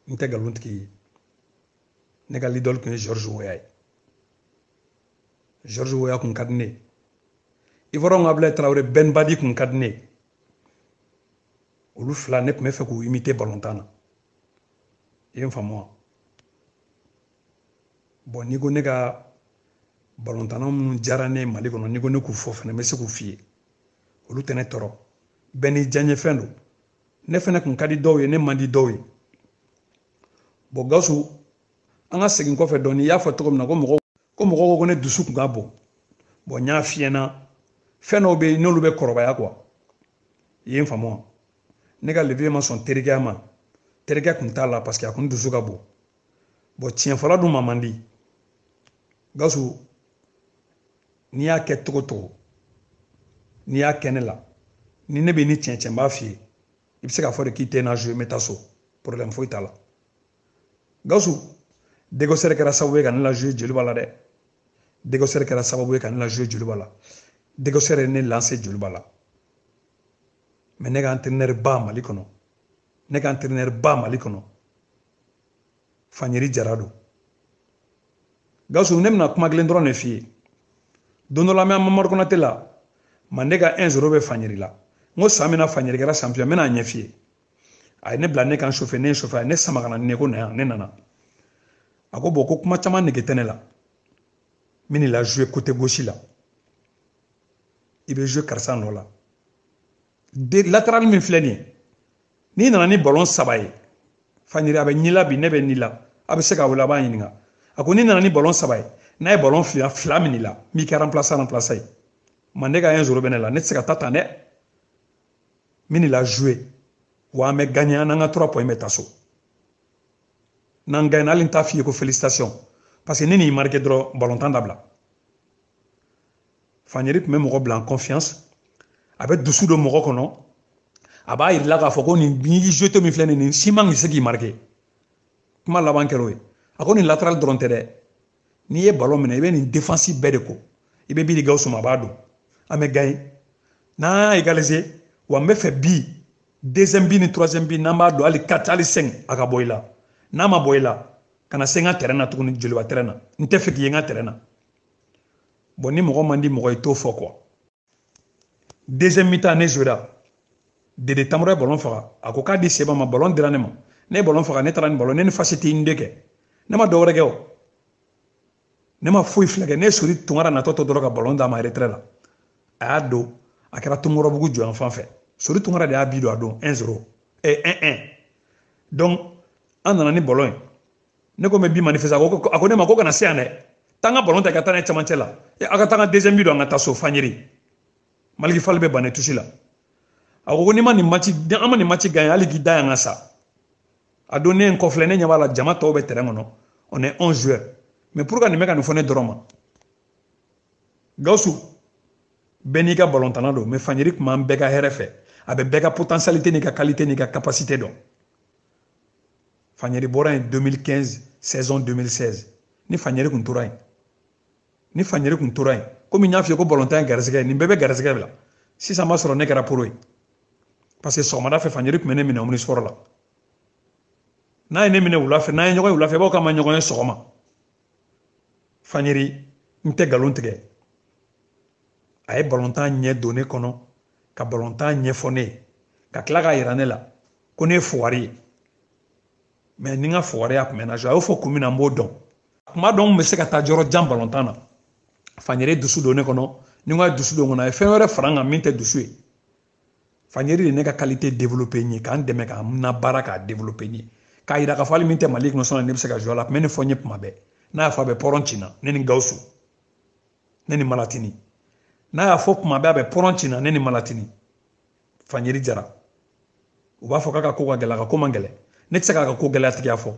n tɛ nkalonitigi ye ne ka l'idole tun ye George Weah ye George Weah tun ka di ne ye Ivoiriyɛnw Ablaye Traoré Ben Badi tun ka di ne ye olu fila ne tun bɛ fɛ k'u imiter balotan na i ye n faamu wa bon n'i ko ne ka balontana minnu diyara ne ye Mali kɔnɔ n'i ko ne k'u fɔ fɛnɛ n bɛ se k'u f'i ye olu tɛ ne tɔɔrɔ bɛɛ n'i diyaɲɛfɛn don ne fɛnɛ kun ka di dɔw ye ne man di dɔw ye bon Gawusu an ka segin kɔfɛ dɔɔnin i y'a fɔ cogo min na ko mɔgɔw ko ne dusu kun ka bon bon n y'a f'i ɲɛna fɛn dɔw bɛ yen n'olu bɛ kɔrɔbaya quoi i ye n faamu wa ne ka levier ma sɔn terikɛya ma terikɛ kun t'a la parce que a kun dusu ka bon bon tiɲɛ fɔla dun ma man di Gawusu n'i y'a kɛ cogo cogo n'i y'a kɛ ne la ni ne bɛ ni tiɲɛ n b'a f'i ye i bɛ se k'a fɔ de k'i tɛ na jouer n bɛ taa so problème foyi t'a la Gawusu Dégosɛr kɛra sababu ye ka ne la jouer Joliba la dɛ Dégosɛr kɛra sababu ye ka ne la jouer Joliba la Dégosɛr ye ne lancer Joliba la mais ne ka entraîneur ba Mali kɔnɔ ne ka entraîneur ba Mali kɔnɔ Fanyɛri Jara don Gawusu ne bɛna kuma kelen dɔrɔn de f'i ye don dɔ la an bɛ Mamadu Konate la Mande ka 1-0 bɛ Fanyɛri la n ko san min na Fanyɛri kɛra champion n bɛna a ɲɛ f'i ye a ye ne bila ne kan chauffeur ne ye chauffeur a ye ne sama ka na ni ne ko na yan ne nana a ko bon ko kuma caman nege tɛ ne la min n'i la jouer côté gauche la i bɛ jouer karisa nɔ la latéral min filɛ nin ye n'i nana ni ballon 3 ye Fanyɛri a bɛ ɲi la bi ne bɛ ɲi la a bɛ se ka wele a b'a ɲininka a ko n'i nana ni ballon 3 ye n'a ye ballon fila min la n b'i kɛ remplaçant ye Mande ka 1-0 bɛ ne la ne tɛ se ka taa tan dɛ min n'i la jouer wa an bɛ gagner an n'an ka 3 points bɛ taa so n'an gagne hali n t'a f'i ye ko félicitations parce que ne n'i marqué dɔrɔn ballontan dabila Fanyɛri tun bɛ mɔgɔ bila en confiance a bɛ dusu don mɔgɔ kɔnɔ a b'a yir'i la k'a fɔ ko nin y'i jeté min filɛ nin si man se k'i marqué kuma laban kɛra o ye a ko nin latéral dɔrɔn tɛ dɛ n'i ye ballon minɛ i bɛ nin défense bɛɛ de ko i bɛ bi di Gawusu ma a b'a dɔn an bɛ gagné n'an y'a égaliser wa n bɛ fɛ bi deuxième bi ni troisième bi n'an b'a dɔn hali 4 hali 5 a ka bɔ i la n'a ma bɔ i la kana se n ka terrain na tuguni Joliba terrain na n tɛ fɛ k'i ye n ka terrain na bon ni mɔgɔ man di mɔgɔ ye t'o fɔ quoi deuxième mi-temps ne jouera Dede Tamaro ye ballon faga a ko k'a di Seba ma ballon dira ne ma ne ye ballon faga ne taara ni ballon ne ni Fasi tɛ inde kɛ ne ma dɔ wɛrɛ kɛ o ne ma foyi filɛ kɛ ne ye Sori Tunkara natɔ to dɔrɔn ka ballon d'a ma retrait la a y'a don a kɛra Tomɔrɔbugu jɔn fan fɛ Sori Tunkara de y'a bi don a don 1-0 1-1 donc an nana ni ballon ye ne ko mɛ bi manifester a ko ne ma ko kana se yan dɛ taa n ka ballon ta ka taa n'a ye camancɛ la a ka taa n ka deuxième bi don an ka taa so Fanyeri Maliki Fall bɛ banne tusi la a ko ni ma nin match an ma nin match gagné hali k'i da yan ka sa a don ne ye n kɔfilɛ ne ɲɛ b'a la jama tɔw bɛ terrain kɔnɔ on est 11 joueurs mais pourquoi nin bɛ ka nin fɔ ne dɔrɔn ma Gawusu bɛɛ n'i ka ballon tanna don mais Fanyeri tun b'an bɛɛ ka hɛrɛ fɛ a bɛ bɛɛ ka potentialité n'i ka qualité n'i ka capacité dɔn Fanyeri bɔra yen 2015 saison 2016 ni Fanyeri kun tora yen komi n y'a f'i ye ko ballon tan ye garisɛgɛ ye nin bɛɛ bɛ garisɛgɛ la sisan b'a sɔrɔ ne kɛra pro ye parce que sɔgɔmada fɛ Fanyeri tun bɛ ne minɛ Omnisport la n'a ye ne minɛ wula fɛ n'an ye ɲɔgɔn ye wula fɛ i b'aw k'an ma ɲɔgɔn ye sɔgɔma Fanyeri n tɛ nkalon tigɛ a ye ballon tan ɲɛ don ne kɔnɔ ka ballon tan ɲɛfɔ ne ye ka tila k'a yira ne la ko ne ye fugari ye mais ni n ka fugariya tun bɛ n na a y'o fɔ kun min na n b'o dɔn tuma dɔn n bɛ se ka taa yɔrɔ jan ballon tan na Fanyeri dusu don ne kɔnɔ ni n ka dusu don kɔnɔ a ye fɛn wɛrɛ fara n kan min tɛ dusu ye Fanyeri de ne ka qualité développé n ye k'an dɛmɛ k'an na baara k'a développé n ye k'a yira k'a fɔ hali min tɛ Mali kɔnɔ sɔnni ne bɛ se ka jouer a la tun bɛ nin fɔ n ye tuma bɛɛ n'a y'a fɔ a bɛ pɔrɔn ci na ne ni Gawusu ne ni Malatini n'a y'a fɔ tuma bɛɛ a bɛ pɔrɔn ci na ne ni Malatini Fanyeri jara u b'a fɔ k'a ka ko ka gɛlɛ a ka ko man gɛlɛ ne tɛ se k'a ka ko gɛlɛya tigiya fɔ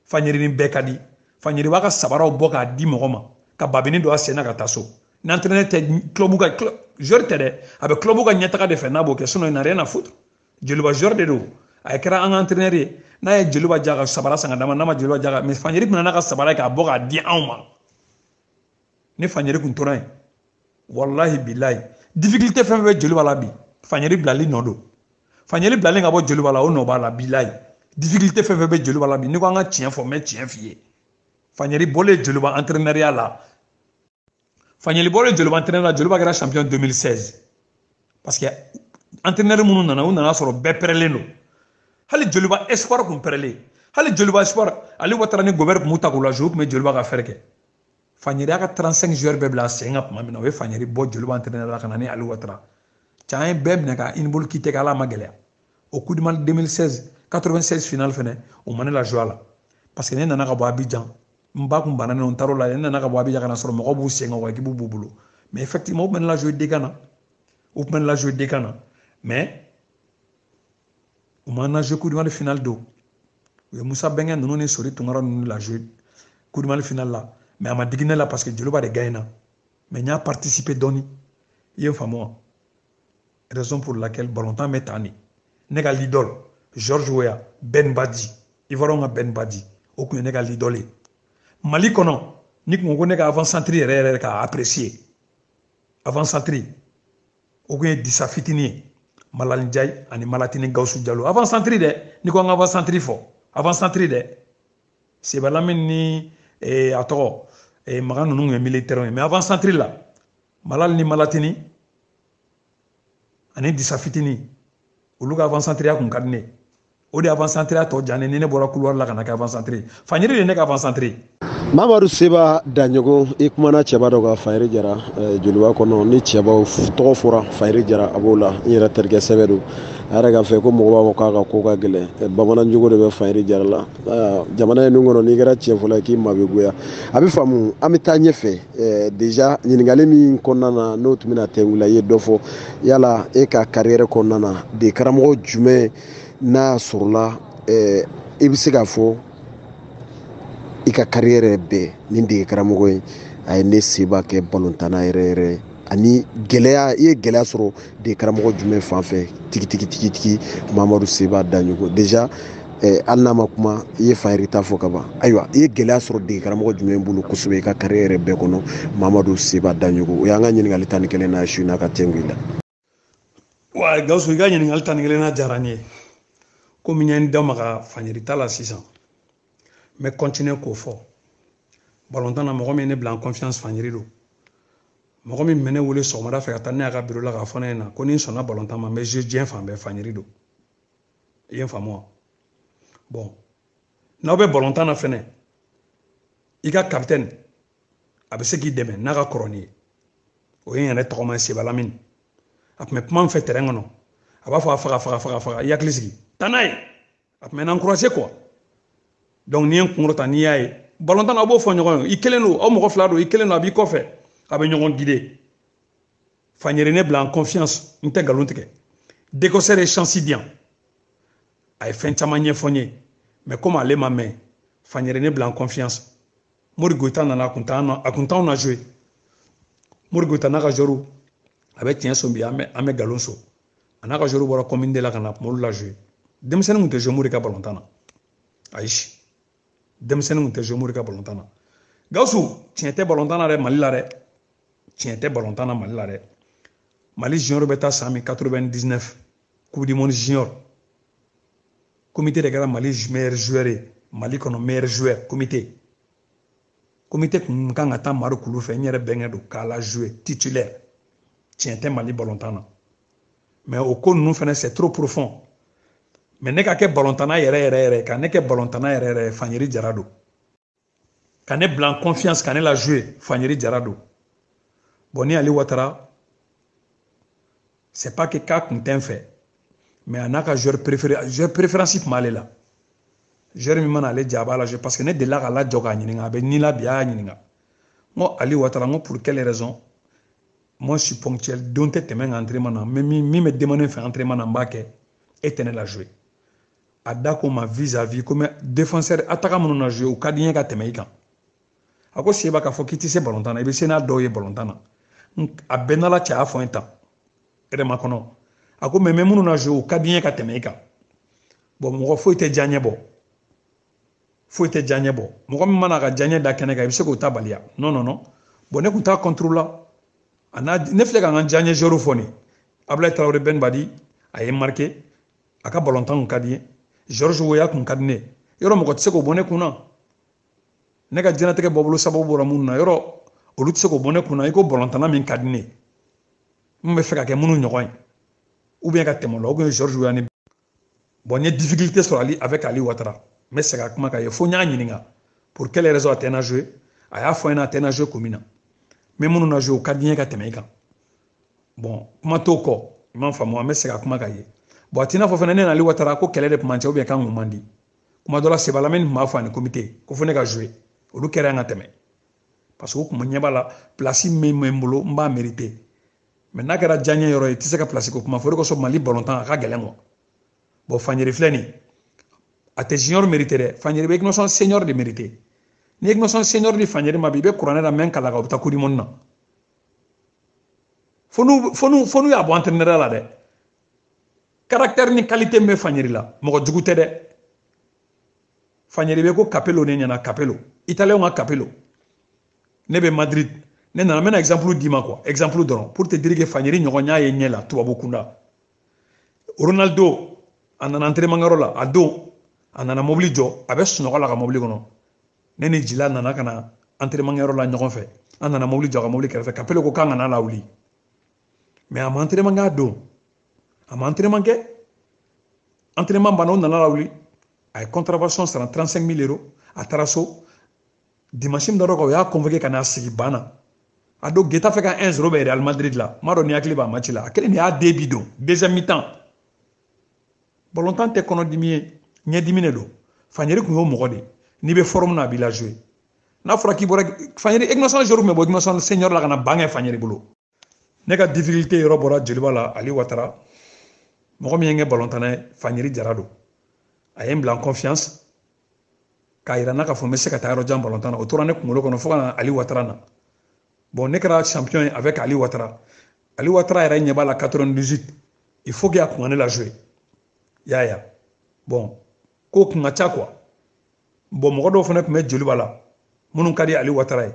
Fanyeri ni bɛɛ ka di Fanyeri b'a ka sabaraw bɔ k'a di mɔgɔ ma ka babini don a sen na ka taa so n'entraîneur tɛ club ka joueur tɛ dɛ a bɛ club ka ɲɛtaga de fɛ n'a b'o kɛ sinon il n'a rien à foutre Joliba joueur de don a kɛra an ka entraîneur ye n'a ye Joliba ja ka sabara san ka d'a ma n'a ma Joliba ja ka mais Fanyeri tun n'a ka sabara k'a bɔ k'a di anw ma ni Fanyeri kun tora yen walahi bilahi difficulté fɛn fɛn bɛ Joliba la bi Fanyeri bilali nɔ don Fanyeri bilalen ka bɔ Joliba la o nɔ b'a la bilahi difficulté fɛn fɛn bɛ Joliba la bi ni ko an ka tiɲɛ fɔ n bɛ tiɲɛ f'i ye Fanyeri bɔlen Joliba entraîneuriat la Fanyeri bɔlen Joliba entraîneur la Joliba kɛra champion 2016 parce que entraîneur minnu nana u nana sɔrɔ bɛɛ pɛrɛlen don hali Joliba espoir kun pɛrɛlen hali Joliba espoir Ali Watara ni Gobert kun b'u ta k'u la jouer u kun bɛ Joliba ka fɛrɛ kɛ Fanyeri y'a ka 35 joueurs bɛɛ bila a sen kan tuma min na o ye Fanyeri bɔ Joliba entraîneur la ka na ni Ali Watara cɛ an ye bɛɛ minɛ ka Inbol Kite kɛ Ala ma gɛlɛya o Coupe du Mali 2016 96 finale fɛnɛ o ma ne la jouer a la parce que ne nana ka bɔ Abidjan n ba kun banna ne n taar'o la ne nana ka bɔ Abidjan ka na sɔrɔ mɔgɔw b'u sen kan wa équipe b'u bolo mais effectivement u kun bɛ ne la jouer DK na u kun bɛ ne la jouer DK na mais u ma na jouer Coupe du Mali finale don u ye Musa Bɛnkɛ ninnu ni Sori Tunkara ninnu la jouer Coupe du Mali finale la mais a ma digi ne la parce que Joliba de gagné na mais n y'a participé dɔɔni i ye n faamu wa raison pour laquelle ballon tan bɛ tan de ne ka l'idole George Weah Ben Badji Ivoirien ka Ben Badji o kun ye ne ka l'idole ye Mali kɔnɔ ni kun ko ne ka avant centre yɛrɛ yɛrɛ k'a apprécier avant centre o kun ye Disa Fitini ye Malali Ndiaye ani Malatini Gawusu Jalo avant centre dɛ ni ko an ka avant centre fɔ avant centre dɛ Seba Lamine ni a tɔgɔ Makan ninnu ye militaire ye mais avant centre la Malali ni Malatini ani Disa Fitini olu ka avant centre ya kun ka di ne o de avant centre ya tɔ janne ni ne bɔra couloir la ka na kɛ avant centre Fanyeri de ne ka avant centre Mamadu Seba Daɲogo i kumana cɛba dɔ ka Fanyeri Jara Joliba kɔnɔ ni cɛbaw tɔgɔ fɔra Fanyeri Jara a b'o la n yɛrɛ terikɛ sɛbɛ don a yɛrɛ k'a fɛ ko mɔgɔ b'a fɔ k'a ka ko ka gɛlɛn bamananjogo de bɛ Fanyeri Jara la jamana in dun kɔnɔ n'i kɛra cɛ fɔlɔ ye k'i ma bɛ goya a bɛ faamu an bɛ taa ɲɛfɛ déjà ɲininkali min kɔnɔna na n'o tun bɛna tɛ wula i ye dɔ fɔ yala e ka carrière kɔnɔna na de karamɔgɔ jumɛn n'a sɔrɔla i bɛ se k'a fɔ i ka carrière bɛɛ nin dege karamɔgɔ ye a ye ne seba kɛ balontanna yɛrɛ yɛrɛ ani gɛlɛya i ye gɛlɛya sɔrɔ de karamɔgɔ jumɛn fan fɛ tigi Mamadu Seba Daɲogo déjà hali n'a ma kuma i ye Fayɛri ta fɔ ka ban ayiwa i ye gɛlɛya sɔrɔ de karamɔgɔ jumɛn bolo kosɛbɛ i ka carrière yɛrɛ bɛɛ kɔnɔ Mamadu Seba Daɲogo o y'an ka ɲininkali 11 n'a su n'a ka tɛngu la wa Gawusu i ka ɲininkali 11 na diyara n ye komi n ye n da maga Fayɛri ta la sisan n bɛ continuer k'o fɔ balontan na mɔgɔ min ne bila en confiance Fayɛri don mɔgɔ min bɛ ne wele sɔgɔmada fɛ ka taa ne y'a ka bureau la k'a fɔ ne ɲɛna ko ni n sɔnna balontan ma n bɛ jouer diɲɛ fan bɛɛ Fayɛri don i ye n faamu wa bon n'aw bɛ balontan na fɛnɛ i ka capitaine a bɛ se k'i dɛmɛ n'a ka kɔrɔ n'i ye o ye n yɛrɛ tɔgɔma Seba Lamini a tun bɛ kuma n fɛ terrain kɔnɔ a b'a fɔ a faga i hakili sigi taa n'a ye a tun bɛ n encourager quoi donc n'i ye n kunkɔrɔ ta n'i y'a ye balontan na a b'o fɔ ɲɔgɔn ye i kelen don aw mɔgɔ fila don i kelen don a b'i kɔfɛ a bɛ ɲɔgɔn guider Fayɛri ne bila en confiance n tɛ nkalon tigɛ décosseur ye chance di yan a ye fɛn caman ɲɛfɔ n ye mais comme ale ma mɛn Fayɛri ne bila en confiance Mori Goita nana a kun t'anw na jouer Mori Goita n'a ka joueur a bɛ tiɲɛ sɔn bi an bɛ nkalon so a n'a ka joueur bɔra commune de la ka na kuma olu la jouer denmisɛnnin tun tɛ jouer Mori ka balontan na ayi denmisɛnnin tun tɛ jouer Mori ka balontan na Gawusu tiɲɛ tɛ balontan na dɛ Mali la dɛ tiɲɛ tɛ balontan na Mali la dɛ Mali junior bɛ taa san min 99 Coupe du Monde junior comité de kɛra Mali meilleur joueur ye Mali kɔnɔ meilleur joueur comité kun kan ka taa Maru Kulu fɛ n yɛrɛ bɛnkɛ don k'a la jouer titulaire tiɲɛ tɛ Mali balontan na mais o ko ninnu fɛnɛ c'est trop profond mais ne ka kɛ balontanna yɛrɛ ka ne kɛ balontanna yɛrɛ Fayɛri Jara don ka ne bila en confiance ka ne la jouer Fayɛri Jara don bon ni Ali Ouattara c'est pas que k'a kun tɛ n fɛ mais a n'a ka joueur préférence tun b'ale la joueur min mana ale ja a b'a la jouer parce que ne delila k'a lajɔ k'a ɲininka a bɛ ni la bi a y'a ɲininka n ko Ali Ouattara n ko pour quelle raison moi je suis ponctuel don tɛ tɛmɛ n ka entraînement na mais min bɛ demander n fɛ entraînement na n b'a kɛ e tɛ ne la jouer a da ko ma vis-à-vis comme défenseur attaquant minnu na jouer u ka di n ye ka tɛmɛ i kan a ko Seba k'a fɔ k'i tɛ se balontan na i bɛ se n'a dɔw ye balontan na a bɛɛ n'ala cɛ y'a fɔ n ye tan rema kɔnɔ a ko mais minnu na jouer u ka di n ye ka tɛmɛ i kan bon mɔgɔ foyi tɛ diya ɲɛ bɔ mɔgɔ min mana ka diya ɲɛ da kɛnɛ kan i bɛ se k'o ta baliya non bon ne tun t'a contrôle la ne filɛ ka n ka diya ɲɛ joueur fɔ nin Ablaye Traoré Ben Badi a ye marqué a ka balontan kun ka di n ye Georges Weah kun ka di ne ye yɔrɔ mɔgɔ tɛ se k'o bɔ ne kun na ne ka diɲɛlatigɛ bɔbolo sababu bɔra minnu na yɔrɔ olu tɛ se k'o bɔ ne kun na i ko balontanna min ka di ne ye n bɛ fɛ ka kɛ minnu ɲɔgɔn ye ou bien ka tɛmɛ o la ou bien Georges Weah ni bon n ye difficulté sɔrɔ ali avec Ali Ouattara n bɛ segin a kuma kan ye fo n y'a ɲininka pour quelle raison a tɛ n na jouer a y'a fɔ n ɲɛna a tɛ n na jouer kun min na mais minnu na jouer o ka di n ye ka tɛmɛ i kan bon kuma t'o kɔ i m'a faamu an bɛ segin a kuma kan ye bon a t'i n'a fɔ fɛnɛ ne n'ali Ouattara ko kɛlɛ de tun man ca ou bien k'an kun man di kuma dɔ la Seba Lamini tun b'a fɔ ani comité ko fo ne ka jouer olu kɛra yan ka tɛmɛ parce que o kun ɲɛ b'a la place min bɛ n bolo n b'a mérité mais n'a kɛra diyaɲɛ yɔrɔ ye i tɛ se ka place ko kuma fɔ o de kosɔn Mali balontan a ka gɛlɛn quoi bon Fayɛri filɛ nin a tɛ junior mérité dɛ Fayɛri bɛ équipe senior de mérité ni équipe senior di Fayɛri ma bi i bɛ kuranɛ la mɛn kala kan u bɛ taa Coupe du Monde na fo n'u y'a bɔ entraîneur la dɛ caractère ni qualité min bɛ Fayɛri la mɔgɔ jugu tɛ dɛ Fayɛri bɛ ko Capello ne ɲɛna Capello italien ka Capello ne bɛ Madrid ne nana n bɛna exemple d'i ma quoi exemple dɔrɔn pour te dire que Fayɛri ɲɔgɔn y'a ye ɲɛ la tubabu kunda Ronaldo a nana entraînement yɔrɔ la a don a nana mobili jɔ a bɛ sunɔgɔ la ka mobili kɔnɔ ne ni Jila nana ka na entraînement yɔrɔ la ɲɔgɔn fɛ an nana mobili jɔ a ka mobili kɛrɛfɛ Capello ko k'an kana lawuli mais a ma entraînement kɛ a don a ma entraînement kɛ entraînement banna o nana lawuli a ye contravention sara 35 000 euros a taara so dimanche min dɔrɔn kan o y'a convoqué ka n'a sigi banna a don Getafe ka 1-0 bɛ Real Madrid la n m'a dɔn ni hakili b'a match la a kelen de y'a début don deuxième mi-temps balontan tɛ kɔnɔdimi ye ɲɛdimi de don Fayɛri kun y'o mɔgɔ de n'i bɛ forme na a b'i la jouer n'a fɔra k'i bɔra Fayɛri équipe nationale joueur min bɛ bɔ équipe nationale senior la ka na ban kɛ Fayɛri bolo ne ka difficulté yɔrɔ bɔra jeliba la Ali Ouattara mɔgɔ min ye n kɛ balontanna ye Fayɛri Jara don a ye n bila en confiance k'a yira n na k'a fɔ n bɛ se ka taa yɔrɔ jan balontan na o tora ne kunkolo kɔnɔ fo ka na Ali Ouattara na Bon, ne kɛra champion avec Ali Ouattara. Ali Ouattara yɛrɛ ɲɛ b'a la 98. Il faut qu'il y a kun ne la jouer. Ya. Bon, ko kun ka ca quoi. Bon, mɔgɔ dɔw fana tun bɛ joli b'a la. Minnu ka di Ali Ouattara ye.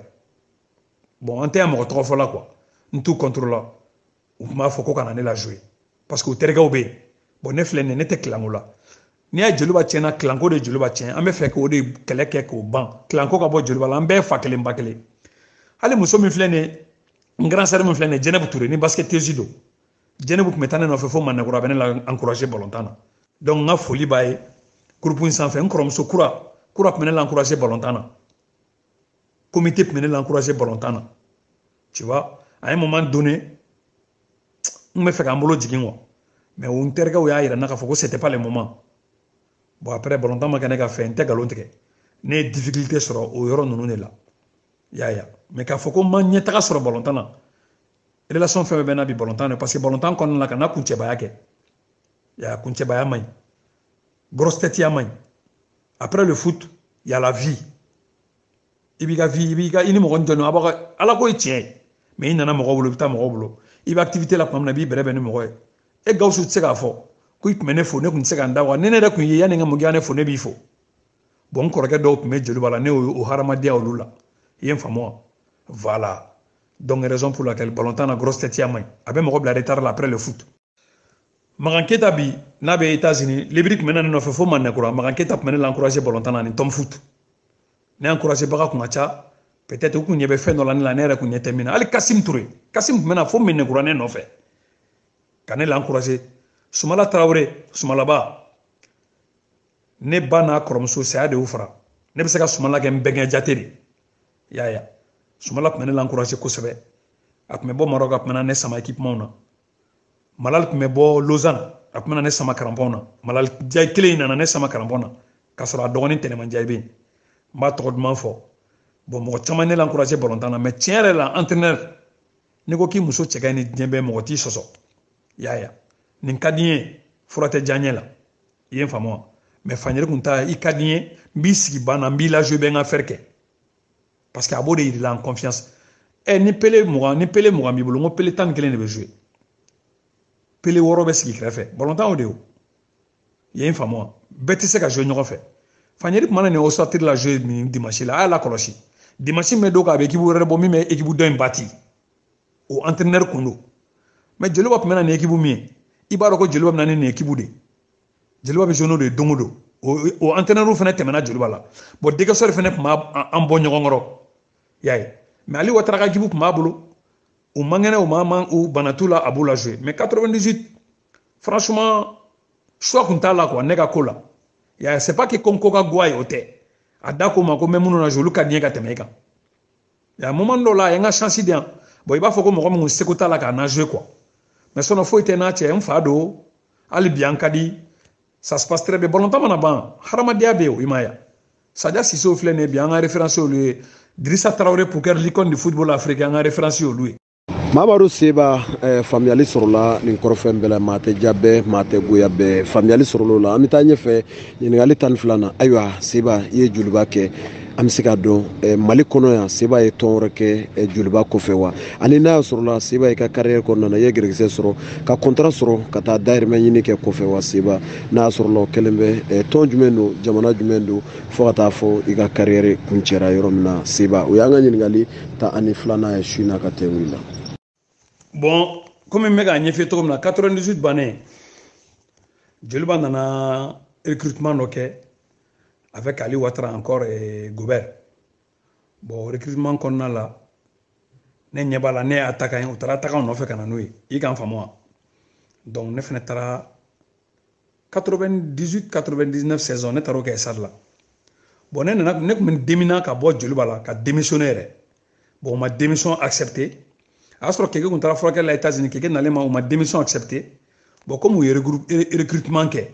Bon, an tɛ yan mɔgɔ tɔgɔ fɔ la quoi. N t'u contre la. U tun b'a fɔ ko kana ne la jouer. Parce que u terikɛw bɛ yen. Bon, ne filɛ nin ye ne tɛ kilanko la. N'i y'a joliba tiɲɛna kilanko de joliba tiɲɛ. An bɛ fɛ k'o de kɛlɛ kɛ k'o ban. Kilanko ka bɔ joliba la. An bɛɛ fa kelen ba kelen. Hali muso min filɛ nin ye, n grand sœur min filɛ nin ye, Jɛnɛbu Ture ni basketeuse don. Jɛnɛbu tun bɛ taa ne nɔfɛ fo Manakura a bɛ ne la encourager ballontan na. Donc n ka foli b'a ye. Groupe in sanfɛ n kɔrɔmuso kura tun bɛ ne la encourager ballontan na. Comité tun bɛ ne la encourager ballontan na. Tu vois, à un moment donné, n bɛ fɛ k'an bolo jigin quoi. Mais n terikɛw y'a yira n na k'a fɔ ko c'était pas le moment. Bon après ballontan ma kɛ ne ka fɛn n tɛ nkalon tigɛ. Ne ye difficulté sɔrɔ o yɔrɔ ninnu de la. Ya. Mais k'a fɔ ko n ma ɲɛtaga sɔrɔ ballontan na. Relation fɛn bɛɛ n'a bi ballontan na parce que ballontan kɔnɔna la kana kuncɛbaya kɛ. Ya kuncɛbaya man ɲi. Grosse tête ya man ɲi. Après le foot, il y a la vie. I b'i ka vie, i ni mɔgɔ jɔn don ala ko ye tiɲɛ ye. Mais i nana mɔgɔ bolo i bɛ taa mɔgɔ bolo. I bɛ activité la tuma min na i b'i bɛrɛbɛn ni mɔgɔ ye. E Gawusu tɛ se k'a fɔ ko i tun bɛ ne fo ne tun tɛ se ka n da wa ni ne yɛrɛ tun ye yanni n ka mun kɛ ne fo ne b'i fo. Bon n kɔrɔkɛ dɔw tun bɛ joli b'a la ne y'o hadamadenya olu la. I ye n faamu wa? Voilà. Donc raison pour laquelle ballontan na grosse tête ya man ɲi. A bɛ mɔgɔ bila retard la après le foot. Magan Keita bi n'a bɛ États-Unis libiri tun bɛ na ne nɔfɛ fo Manakura. Magan Keita tun bɛ ne la encourager ballontan na ni Tom foot. Ne encourager baga kun ka ca. Peut-être u kun ɲɛ bɛ fɛn dɔ la ne la ne yɛrɛ kun ɲɛ tɛ min na. Hali Kasim Touré. Kasim tun bɛ na fo Manakura ne nɔfɛ. Ka ne la encourager. Sumala Traoré, Sumalaba. Ne ba n'a kɔrɔmuso saya de y'u fara. Ne bɛ se ka Sumala kɛ n bɛnkɛ jate de. Ya. Sumala tun bɛ ne la encourager kosɛbɛ. A tun bɛ bɔ Maroc a tun bɛ na ne sama équipement na. Malal tun bɛ bɔ Lausanne a tun bɛ na ne sama karanpɔn na. Malal Diaye kelen in nana ne sama karanpɔn na. K'a sɔrɔ a dɔgɔnin Tɛnɛman Diaye bɛ yen. N b'a tɔgɔ duman fɔ. Bon mɔgɔ caman ne la encourager ballontan na mais tiɲɛ yɛrɛ la entraîneur n'i ko k'i muso cɛ ka ɲi ni diɲɛ bɛɛ mɔgɔ t'i sɔsɔ. Ya. Nin ka di n ye fura tɛ diya n ye la. I ye n faamu wa? Mais Faniɛri kun ta i ka di n ye n b'i sigi ban na n b'i lajouer bɛ n ka fɛrɛ kɛ. Parce que a b'o de yir'i la en confiance. Ni Pele 20 b'i bolo n ko Pele 11 de bɛ jouer. Pele 6 bɛ sigi kɛrɛfɛ. Ballontan o de y'o. I ye n faamu wa? Bɛɛ tɛ se ka jouer ɲɔgɔn fɛ. Faniɛri tun mana nin ossature la jouer nin dimanche la a y'a lakɔlɔsi. Dimanche min bɛ don k'a bɛ équipe wɛrɛ bɔ min bɛ équipe dɔ in bati. O entraîneur kun don. Mais Jeliba tun bɛ na ni équipe min ye. I b'a dɔn ko Jeliba bɛ na ni nin équipe de ye. Jeliba bɛ jouer n'o de ye don o don. O entraîneur fana tɛmɛna Jeliba la. Bon Dekasɔri fana tun b'an bɔ ɲɔgɔn kɔrɔ. Y'a ye. Mais Ali Ouattara ka équipe tun b'a bolo. U man kɛnɛ u bana t'u la a b'u la jouer. Mais 98 franchement choix kun t'a la quoi ne ka ko la. Y'a ye. C'est pas que ko ka go a ye o tɛ. A da ko ma ko n bɛ minnu na jouer olu ka di n ye ka tɛmɛ i kan. Y'a moment dɔw la a ye n ka chance di yan. Bon i b'a fɔ ko mɔgɔ min kun seko t'a la k'a na jouer quoi. Mais sinon foyi tɛ n'a cɛ n fa don. Hali bi an ka di. Ça se passe très bien. Ballontan mana ban hadamadenya bɛ yen o i ma ye. Sadia Cissé filɛ nin ye bi an ka référence olu ye. Drissa Traoré pour kɛra l'icône du football africain an ka référence olu ye. Mamadu Seba faamuyali sɔrɔla nin kɔrɔfɛn bɛɛ la maa tɛ diya bɛɛ maa tɛ goya bɛɛ faamuyali sɔrɔla o la an bɛ taa ɲɛfɛ ɲininkali 12 na ayiwa Seba i ye joliba kɛ an bɛ se k'a dɔn Mali kɔnɔ yan Seba ye tɔn wɛrɛ kɛ joliba kɔfɛ wa ani n'a y'a sɔrɔla Seba i ka carrière kɔnɔna na i ye gɛrɛsɛgɛ sɔrɔ ka contrat sɔrɔ ka taa dayirimɛ ɲini kɛ kɔfɛ wa Seba n'a y'a sɔrɔla o kɛlen bɛ tɔn jumɛn don jamana jumɛn don fo ka taa fɔ i ka carrière kuncɛra yɔrɔ min na Seba o y'an ka ɲininkali 12 ye su in na ka tɛmɛ wuli la. Bon, comme je l'ai dit, en 98 bannen, Joliba nana recrutement avec Ali Ouattara encore et Gobert. Bon, recrutement qu'on a là, ne ɲɛb'a la ne attaquant u taara attaquant nɔfɛ ka na n'o ye i k'an faamu wa donc ne fana taara 98-99 saison ne taara o kɛ Esad la bon ne tun bɛ démina ka bɔ Joliba la ka démissionner yɛrɛ bon o ma démission accepté a y'a sɔrɔ keke kun taara furakɛli la États-Unis keke nalen ma o ma démission accepté bon comme u ye recrutement kɛ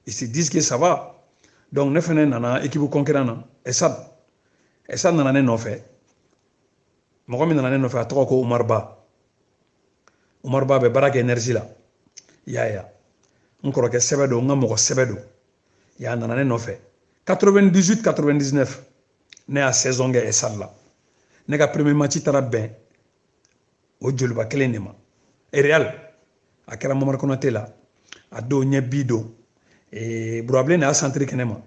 ils se disent que ça va donc ne fana nana équipe concurrent na Esad nana ne nɔfɛ mɔgɔ min nana ne nɔfɛ a tɔgɔ ko Umar Ba bɛ baara kɛ énergie la i y'a ye n kɔrɔkɛ sɛbɛ don n ka mɔgɔ sɛbɛ don i y'a nana ne nɔfɛ 98-99 ne y'a saison kɛ Esad la ne ka premier match taara bɛn o joliba kelen de ma Real a kɛra Mamar Konaté la a don ɲɛ bi don Burablen de y'a centre kɛnɛ ma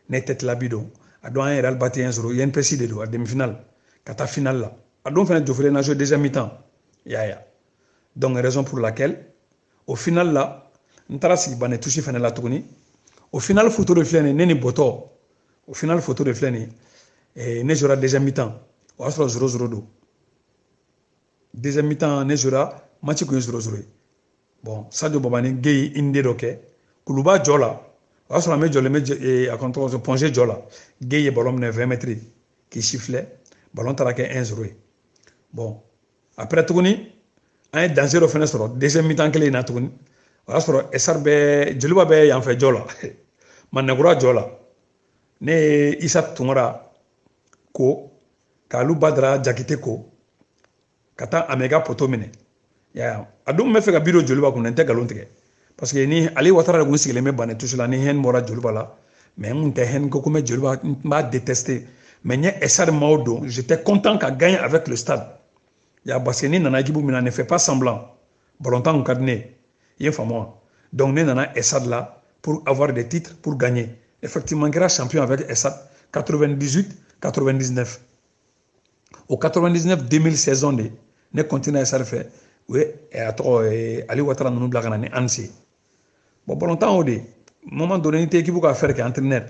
ne tête la bi don a don an ye Real bati 1-0 INPS de don a demi-finale ka taa finale la a don fana Jofre na joué deuxième mi-temps ya donc raison pour laquelle au final la n taara sigi Bané Tousi fana la tuguni au final photo de filɛ nin ne ni Bɔtɔ au final photo de filɛ nin ne jouera deuxième mi-temps o y'a sɔrɔ 0-0 don deuxième mi-temps ne jouera match kun ye 0-0 ye bon Sadio Babani Gueye inde dɔ kɛ Kuluba jɔ la o y'a sɔrɔ an bɛ jɔlen bɛ a kɔni tɔgɔ fɔ Ponge jɔ la Gueye ye ballon minɛ 20 mètres k'i sifflait ballon taara kɛ 1-0 ye bon après tuguni an ye danger dɔ fana sɔrɔ deuxième mi-temps kelen in na tuguni o y'a sɔrɔ Essar bɛ jeliba bɛ yan fɛ jɔ la Manɛkura jɔ la ne ye Isa Tunkara ko k'Alu Badara Jakite ko ka taa Amega poto minɛ a don bɛ fɛ ka bi don joliba kun n tɛ nkalon tigɛ parce que ni Ali Ouattara de kun sigilen bɛ Bané Tousi la ni haine bɔra joliba la mais n kun tɛ haine ko n bɛ joliba n b'a détester mais n ye Essar maaw don j'étais content ka gagner avec le stade parce que ni nana équipe min na ne fait pas semblant ballontan kun ka di ne ye i ye faamu wa donc ne nana Essar la pour avoir des titres pour gagner effectivement n kɛra champion avec Essar 98 99 au 99 2000 saison de ne continue Essar fɛ u ye a tɔgɔ Ali Ouattara ninnu bila ka na ni ANC bon ballontan o de moment donné ni tɛ équipe ka affaire kɛ entraîneur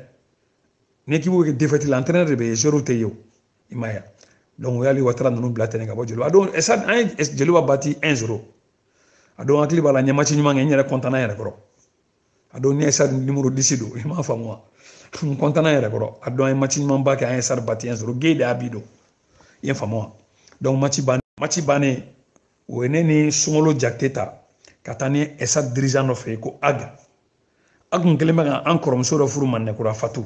ni équipe kɛ défaite la entraîneur de bɛ yen joueur tɛ yen o i ma ye donc o y'ali Ouattara ninnu bila ten ka bɔ jeliba a don Essar an ye jeliba bati 1-0 a don hakili b'a la ɲɛ match ɲuman kɛ n yɛrɛ content na yɛrɛ kɔrɔ a don ni Essar numéro 10 don i m'a faamu wa n content na yɛrɛ kɔrɔ a don an ye match ɲuman ba kɛ an ye Essar bati 1-0 Gueye de y'a bi don i ye faamu wa donc match bannen o ye ne ni Sunkalo Jakite ta ka taa ni Essar dirigeant dɔ fɛ yen ko Ag kun kelen bɛ ka an kɔrɔmuso dɔ furu Manɛkura Fatu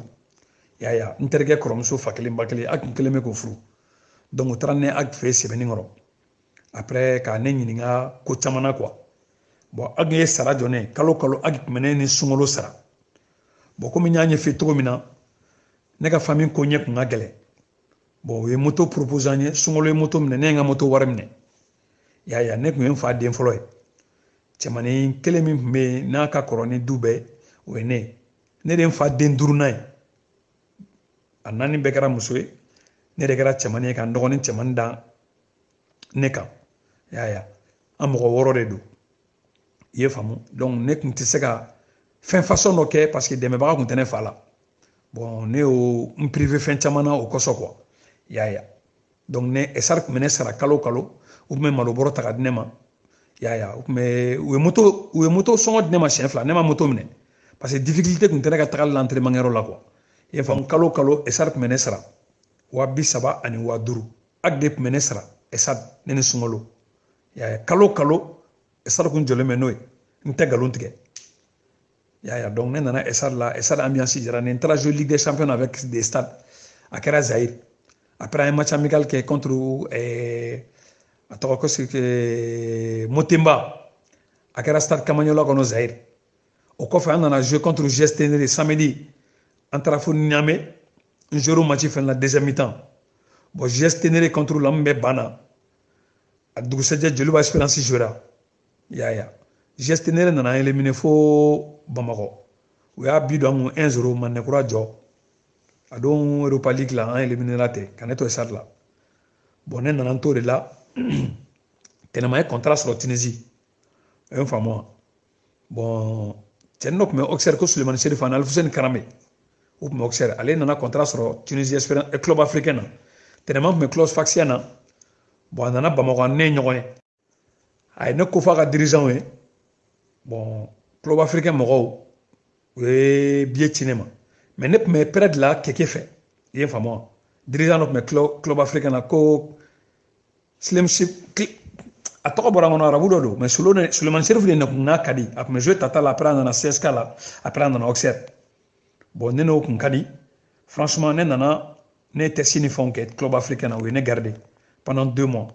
ya n terikɛ kɔrɔmuso fa kelen ba kelen Ag kun kelen bɛ k'o furu donc o taara ne Ag fɛ Sɛbɛnnikɔrɔ après ka ne ɲininka ko caman na quoi bon Ag ye sara jɔ ne kalo kalo Ag kun bɛ ne ni Sunkalo sara bon komi n y'a ɲɛfɛ cogo min na ne ka famille ko ɲɛ kun ka gɛlɛn bon o ye moto proposé an ye Sunkalo ye moto minɛ ne ye n ka moto wari minɛ ne kun ye n fa den fɔlɔ ye cɛmanin kelen min kun bɛ yen n'a ka kɔrɔ ni du bɛɛ o ye ne de ye n fa den duurunan ye a naani bɛɛ kɛra muso ye ne de kɛra cɛmanin ye ka n dɔgɔnin cɛmanin da ne kan an mɔgɔ 6 de don i ye faamu donc ne kun tɛ se ka fɛn façon dɔ kɛ parce que dɛmɛbaga kun tɛ ne fa la bon ne y'o n privé fɛn caman na o kɔsɔn quoi donc ne Essar kun bɛ ne sara kalo kalo u tun bɛ malo bɔrɔ ta ka di ne ma u tun bɛ u ye moto sɔngɔ di ne ma siɲɛ 2 ne ma moto minɛ parce que difficulté kun tɛ ne ka tagali la entraînement kɛyɔrɔ la quoi i ye faamu kalo kalo Essar kun bɛ ne sara 30,000 ani 50,000 Ag de kun bɛ ne sara Essar ne ni Sunkalo kalo kalo Essar kun jɔlen bɛ n'o ye n tɛ nkalon tigɛ donc ne nana Essar la Essar ambiance diyara ne n taara jouer Ligue des Champions avec des stades a kɛra Zaïre après un match amical kɛ contre a tɔgɔ ko Motemba a kɛra stade Kamanyola kɔnɔ Zaïre o kɔfɛ an nana jouer contre GS Ténéré samedi an taara fo Niamey n jouera match fɛn la deuxième mi-temps bon GS Ténéré contre la min bɛ banna a dugusɛjɛ Joliba Espérance jouera GS Ténéré nana éliminer fo Bamakɔ o y'a bi don an kun 1-0 Manɛkura jɔ a don Europa League la an éliminer la ten ka ne to Essar la bon ne nana n t'o de la tɛnɛma ye contrat sɔrɔ Tunisie o ye n faamu wa bon cɛnin dɔ tun bɛ Auxerre ko Sulemani Serifa ani Alfuseni Karame o tun bɛ Auxerre ale nana contrat sɔrɔ Tunisie club africain na tɛnɛma tun bɛ Klaus Faxia na bon a nana Bamakɔ a ne ye ɲɔgɔn ye a ye ne ko f'a ka dirigeant ye bon club africain mɔgɔw u ye billet ci ne ma mais ne tun bɛ période la Keke fɛ i ye faamu wa dirigeant dɔ tun bɛ club africain na ko a tɔgɔ bɔra n kɔnɔ arabu dɔ don mais Sulemani Serifu de kun n'a ka di a tun bɛ jouer Tata la après a nana CSK la après a nana Auxerre bon ne n'o kun ka di franchement ne nana ne ye test ni fɛnw kɛ club africain na o ye ne garder pendant 2 mois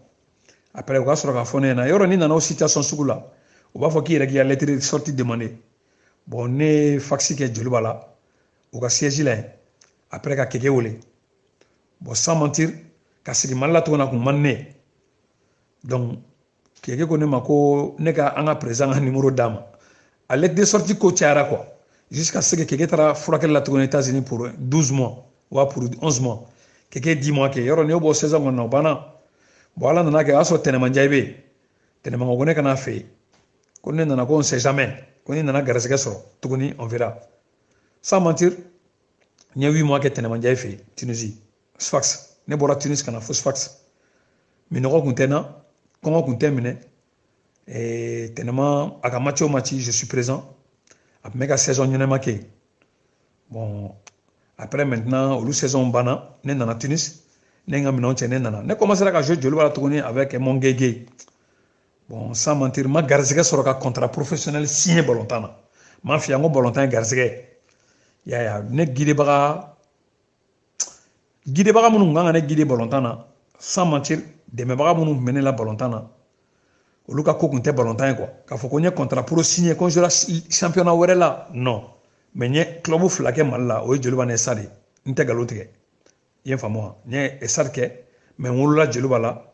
après u ka sɔrɔ k'a fɔ ne ɲɛna yɔrɔ ni nana o situation sugu la u b'a fɔ k'i yɛrɛ k'i ka lettre de sortie demander bon ne ye fax kɛ Joliba la u ka siège la yen après ka Keke wele bon sans mentir ka sigi Mali la tuguni a kun man di ne ye Donc keke ko ne ma ko ne ka an ka président ka numéro d'a ma ale de sortie ko cayara quoi jusqu'à ce que keke taara furakɛli la tuguni États-Unis pour 12 mois ou pour 11 mois keke 10 mois kɛ yɔrɔ ni y'o bɔ saison kɔnɔ na o banna bon ala nana kɛ o y'a sɔrɔ tɛnɛmandiaye bɛ yen tɛnɛman ko ne kana fɛ yen ko ne nana ko on sait jamais ko ni nana garisɛgɛ sɔrɔ tuguni on verra sans mentir n ye 8 mois kɛ tɛnɛmandiaye fɛ yen Tunisie Sfax ne bɔra Tunis ka na fo Sfax minɔgɔ kun tɛ n na kɔngɔ kun tɛ minɛ tellement a ka match o match je suis présent a tun bɛ ka saison ɲɛnɛma kɛ bon après maintenant olu saison banna ne nana Tunis ne n ka minɛnw cɛ ne nana ne commencera ka jouer joliba la tuguni avec mon Gueye bon sans mentir ma garisɛgɛ sɔrɔ ka contrat professionnel signé balontan na m'a f'i ye n ko balontan ye garisɛgɛ y'a ne guidebaga minnu kan ka ne guider balontan na sans mentir dɛmɛbaga minnu tun bɛ ne la balontan na olu ka ko kun tɛ balontan ye quoi k'a fɔ ko n ye contrat pro signé ko n jouera championnat wɛrɛ la non mais n ye club 2 kɛ Mali la o ye Joliba ni Esad ye n tɛ nkalon tigɛ i ye n faamu wa n ye Esad kɛ mais n wolola Joliba la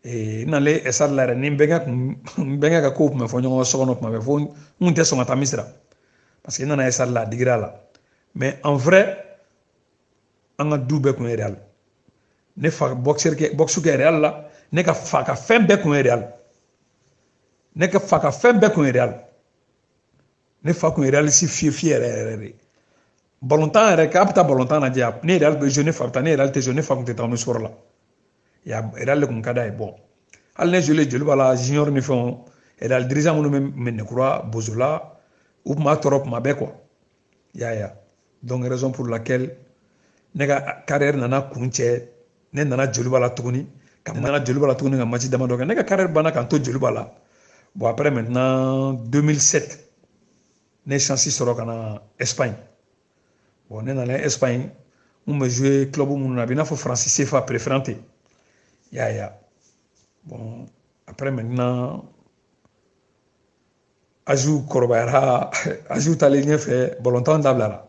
n nalen Esad la yɛrɛ ni n bɛnkɛ ka kow tun bɛ fɔ ɲɔgɔn so kɔnɔ tuma bɛɛ fo n kun tɛ sɔn ka taa Misira parce que n nana Esad la a digira la mais en vrai an ka du bɛɛ kun ye Real ne fa boxe kɛ Real la ne ka fa ka fɛn bɛɛ kun ye Real ne ka fa ka fɛn bɛɛ kun ye Real ne fa kun ye Realiste fiye yɛrɛ de balontan yɛrɛ k'a bɛ taa balontan lajɛ ne Real bɛ jouer ne fa bɛ taa ne Real tɛ jouer ne fa kun tɛ taa sport la Real de kun ka d'a ye bon hali ne jouer Joliba la junior ni fɛnw Real dirigeant minnu bɛ Mɛnɛkura Bozola u tun b'a tɔɔrɔ tuma bɛɛ quoi y'a donc raison pour laquelle ne ka carrière nana kun cɛ ne nana Joliba la tuguni ka match damadɔ kɛ ne ka carrière banna ka n to Joliba la bon après maintenant 2007 ne chance sɔrɔ ka na Espagne bon ne nana Espagne n bɛ jouer club minnu na a bɛ i n'a fɔ Francis CFA préférante y'a bon après maintenant Azu kɔrɔbayara Azu taalen ɲɛfɛ balontan dabilara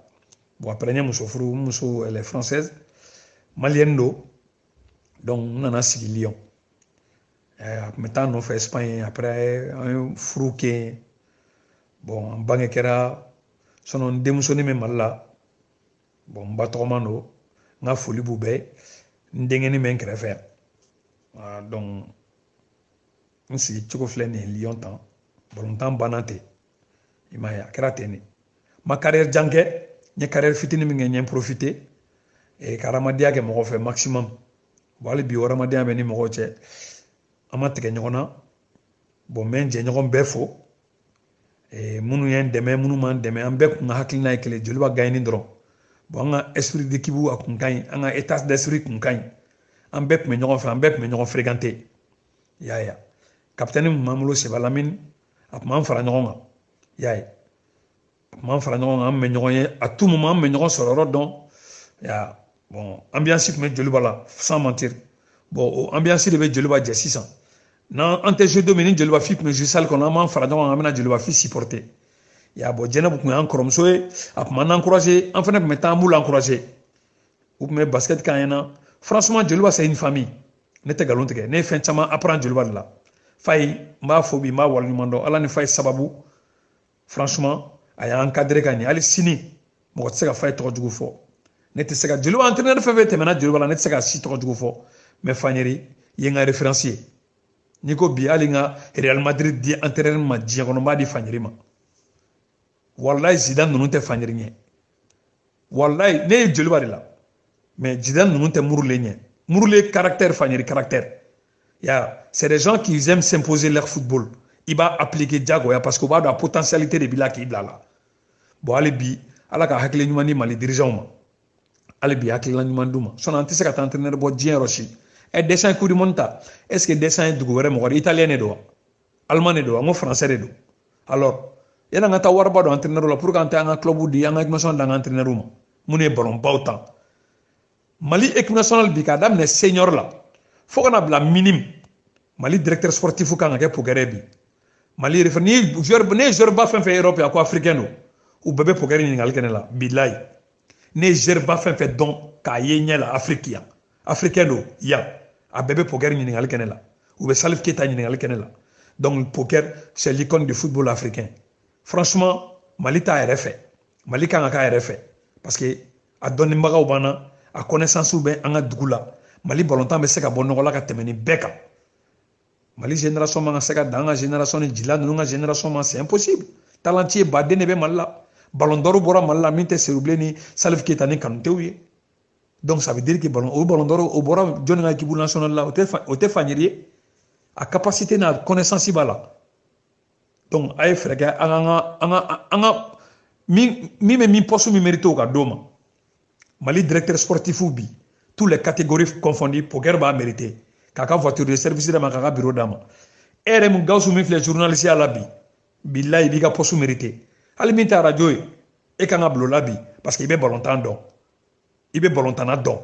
bon après n ye muso furu n muso elle est française malienne don donc n nana sigi Lyon a tun bɛ taa nɔfɛ Espagne après an ye furu kɛ bon n bange kɛra sinon n denmusonin bɛ Mali la bon n ba tɔgɔman don n ka foli b'u bɛɛ n denkɛnin bɛ n kɛrɛfɛ yan donc n sigi cogo filɛ nin ye Lyon tan balontan banna ten i m'a ye a kɛra ten de ma carrière jan kɛ n ye carrière fitinin min kɛ n ye profité ka hadamadenya kɛ mɔgɔ fɛ maximum bon hali bi o hadamadenya bɛ ni mɔgɔw cɛ an ma tigɛ ɲɔgɔn na bon n bɛ n jɛɲɔgɔn bɛɛ fo minnu ye n dɛmɛ minnu m'an dɛmɛ an bɛɛ kun ka hakilina ye kelen Joliba gagné dɔrɔn bon an ka esprit d'équipe a kun ka ɲi an ka état d'esprit kun ka ɲi an bɛɛ kun bɛ ɲɔgɔn fɛ an bɛɛ kun bɛ ɲɔgɔn fréquenter y'a capitaine min b'an bolo Seba Lamine a tun b'an fara ɲɔgɔn kan y'a ye a tun b'an fara ɲɔgɔn kan an bɛ ɲɔgɔn ye à tout moment an bɛ ɲɔgɔn sɔrɔ yɔrɔ dɔn y'a bon ambiance tun bɛ Joliba la sans mentir bon o ambiance de bɛ Joliba jɛ sisan n'an tɛ jouer don min ni Joliba fi tun bɛ jouer salle kɔnɔ an b'an fara ɲɔgɔn kan an bɛna Joliba fi supporter y'a bɔ Jɛnɛbu tun y'an kɔrɔmuso ye a tun b'an encourager an fana tun bɛ taa an b'u encourager u tun bɛ basket k'an ɲɛna franchement Joliba c'est une famille ne tɛ nkalon tigɛ ne ye fɛn caman apprendre Joliba de la Fayi n b'a fɔ bi n b'a waleɲuman dɔn Ala ni Fayi sababu franchement a y'an encadrer ka ɲɛ hali sini mɔgɔ tɛ se ka Fayi tɔgɔ jugu fɔ ne tɛ se ka Joliba entraîneur fɛn fɛn tɛmɛna Joliba la ne tɛ se ka si tɔgɔ jugu fɔ mais Faniɛri i ye n ka référence ye n'i ko bi hali n ka Real Madrid di entraîneur ma diɲɛ kɔnɔ n b'a di Faniɛri ma walayi Zidane ninnu tɛ Faniɛri ɲɛ walayi ne ye Joliba de la mais Zidane ninnu tɛ Murule ɲɛ Murule caractère Faniɛri caractère c'est des gens qui aiment s'imposer leur football i b'a appliquer diyagoya parce que u b'a dɔn a potentialité de b'i la k'i bila la bon hali bi Ala ka hakili ɲuman di Mali dirigeants ma hali bi hakilina ɲuman d'u ma sinon an tɛ se ka taa entraîneur bɔ diɲɛ yɔrɔ si Deschamps coupe du monde ta est-ce que Deschamps ye dugu wɛrɛ mɔgɔ italien de don wa allemand de don wa n ko français de don alors yan'an ka taa wariba don entraîneur la pour que an tɛ an ka club di an ka équipe nationale d'an ka entraîneur ma minnu ye ballon baw ta Mali équipe nationale bi k'a daminɛ senior la fo kana bila minime Mali directeur sportif kan ka kɛ Pogɛrɛ bi Mali refa ni ye joueur ba fɛn fɛn Europe a ko africain don u bɛɛ bɛ Pogɛrɛ ɲininkali kɛ ne la bilayi ne ye joueur ba fɛn fɛn dɔn k'a ye ɲɛ la Afrique yan africain don yan a bɛɛ bɛ Pogɛrɛ ɲininkali kɛ ne la ou be Salif Keita ɲininkali kɛnɛ la. Donc le poker c'est l'icône du football africain. Franchement Mali t'a yɛrɛ fɛ. Mali kan ka k'a yɛrɛ fɛ parce que a dɔnnibagaw b'an na, a connaissance bɛ an ka dugu la. Mali ballontan bɛ se ka bɔ nɔgɔ la ka tɛmɛ ni bɛɛ kan. Mali génération man ka se ka dan an ka génération ni jila ninnu ka génération ma, c'est impossible. Talentier baden de bɛ Mali la. Ballon d'or bɔra Mali la min tɛ Seroubilen ni Salif Keita ni Kanoutéw ye. Donc ça veut dire que ballon d'or o bɔra jɔnni ka équipe nationale la o tɛ Fagnéri ye. A capacité n'a connaissance b'a la. Donc a ye fɛrɛ kɛ an ka min bɛ min poste min mérite o ka d'o ma. Mali directeur sportif bi tous les catégories confondues poker b'a mérité. K'a ka voiture de service d'a ma, k'a ka bureau d'a ma. E yɛrɛ mun Gawusu min filɛ journaliste ya la bi bilahi i b'i ka poste mérité. Hali min tɛ radio ye e kan ka bila o la bi parce que i bɛ ballontan dɔn, i bɛ ballontanna dɔn,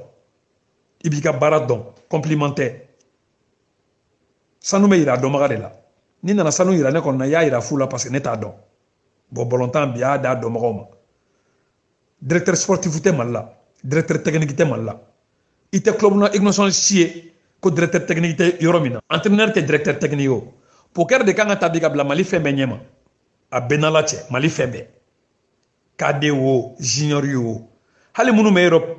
i b'i ka baara dɔn complémentaire. Sanu bɛ yira a dɔnbaga de la. Ni nana sanu yira ne kɔnɔ na i y'a yira fu la parce que ne t'a dɔn. Bon ballontan bi y'a d'a dɔnbagaw ma. Directeur sportif tɛ Mali la, directeur technique tɛ Mali la. I tɛ club na ignorance si ye ko directeur technique tɛ yɔrɔ min na. Entraîneur tɛ directeur technique ye o. Poker de kan ka ta bi ka bila Mali fɛn bɛɛ ɲɛma. A bɛɛ n'Ala cɛ Mali fɛn bɛɛ. KD o, junior o. Hali minnu bɛ Europe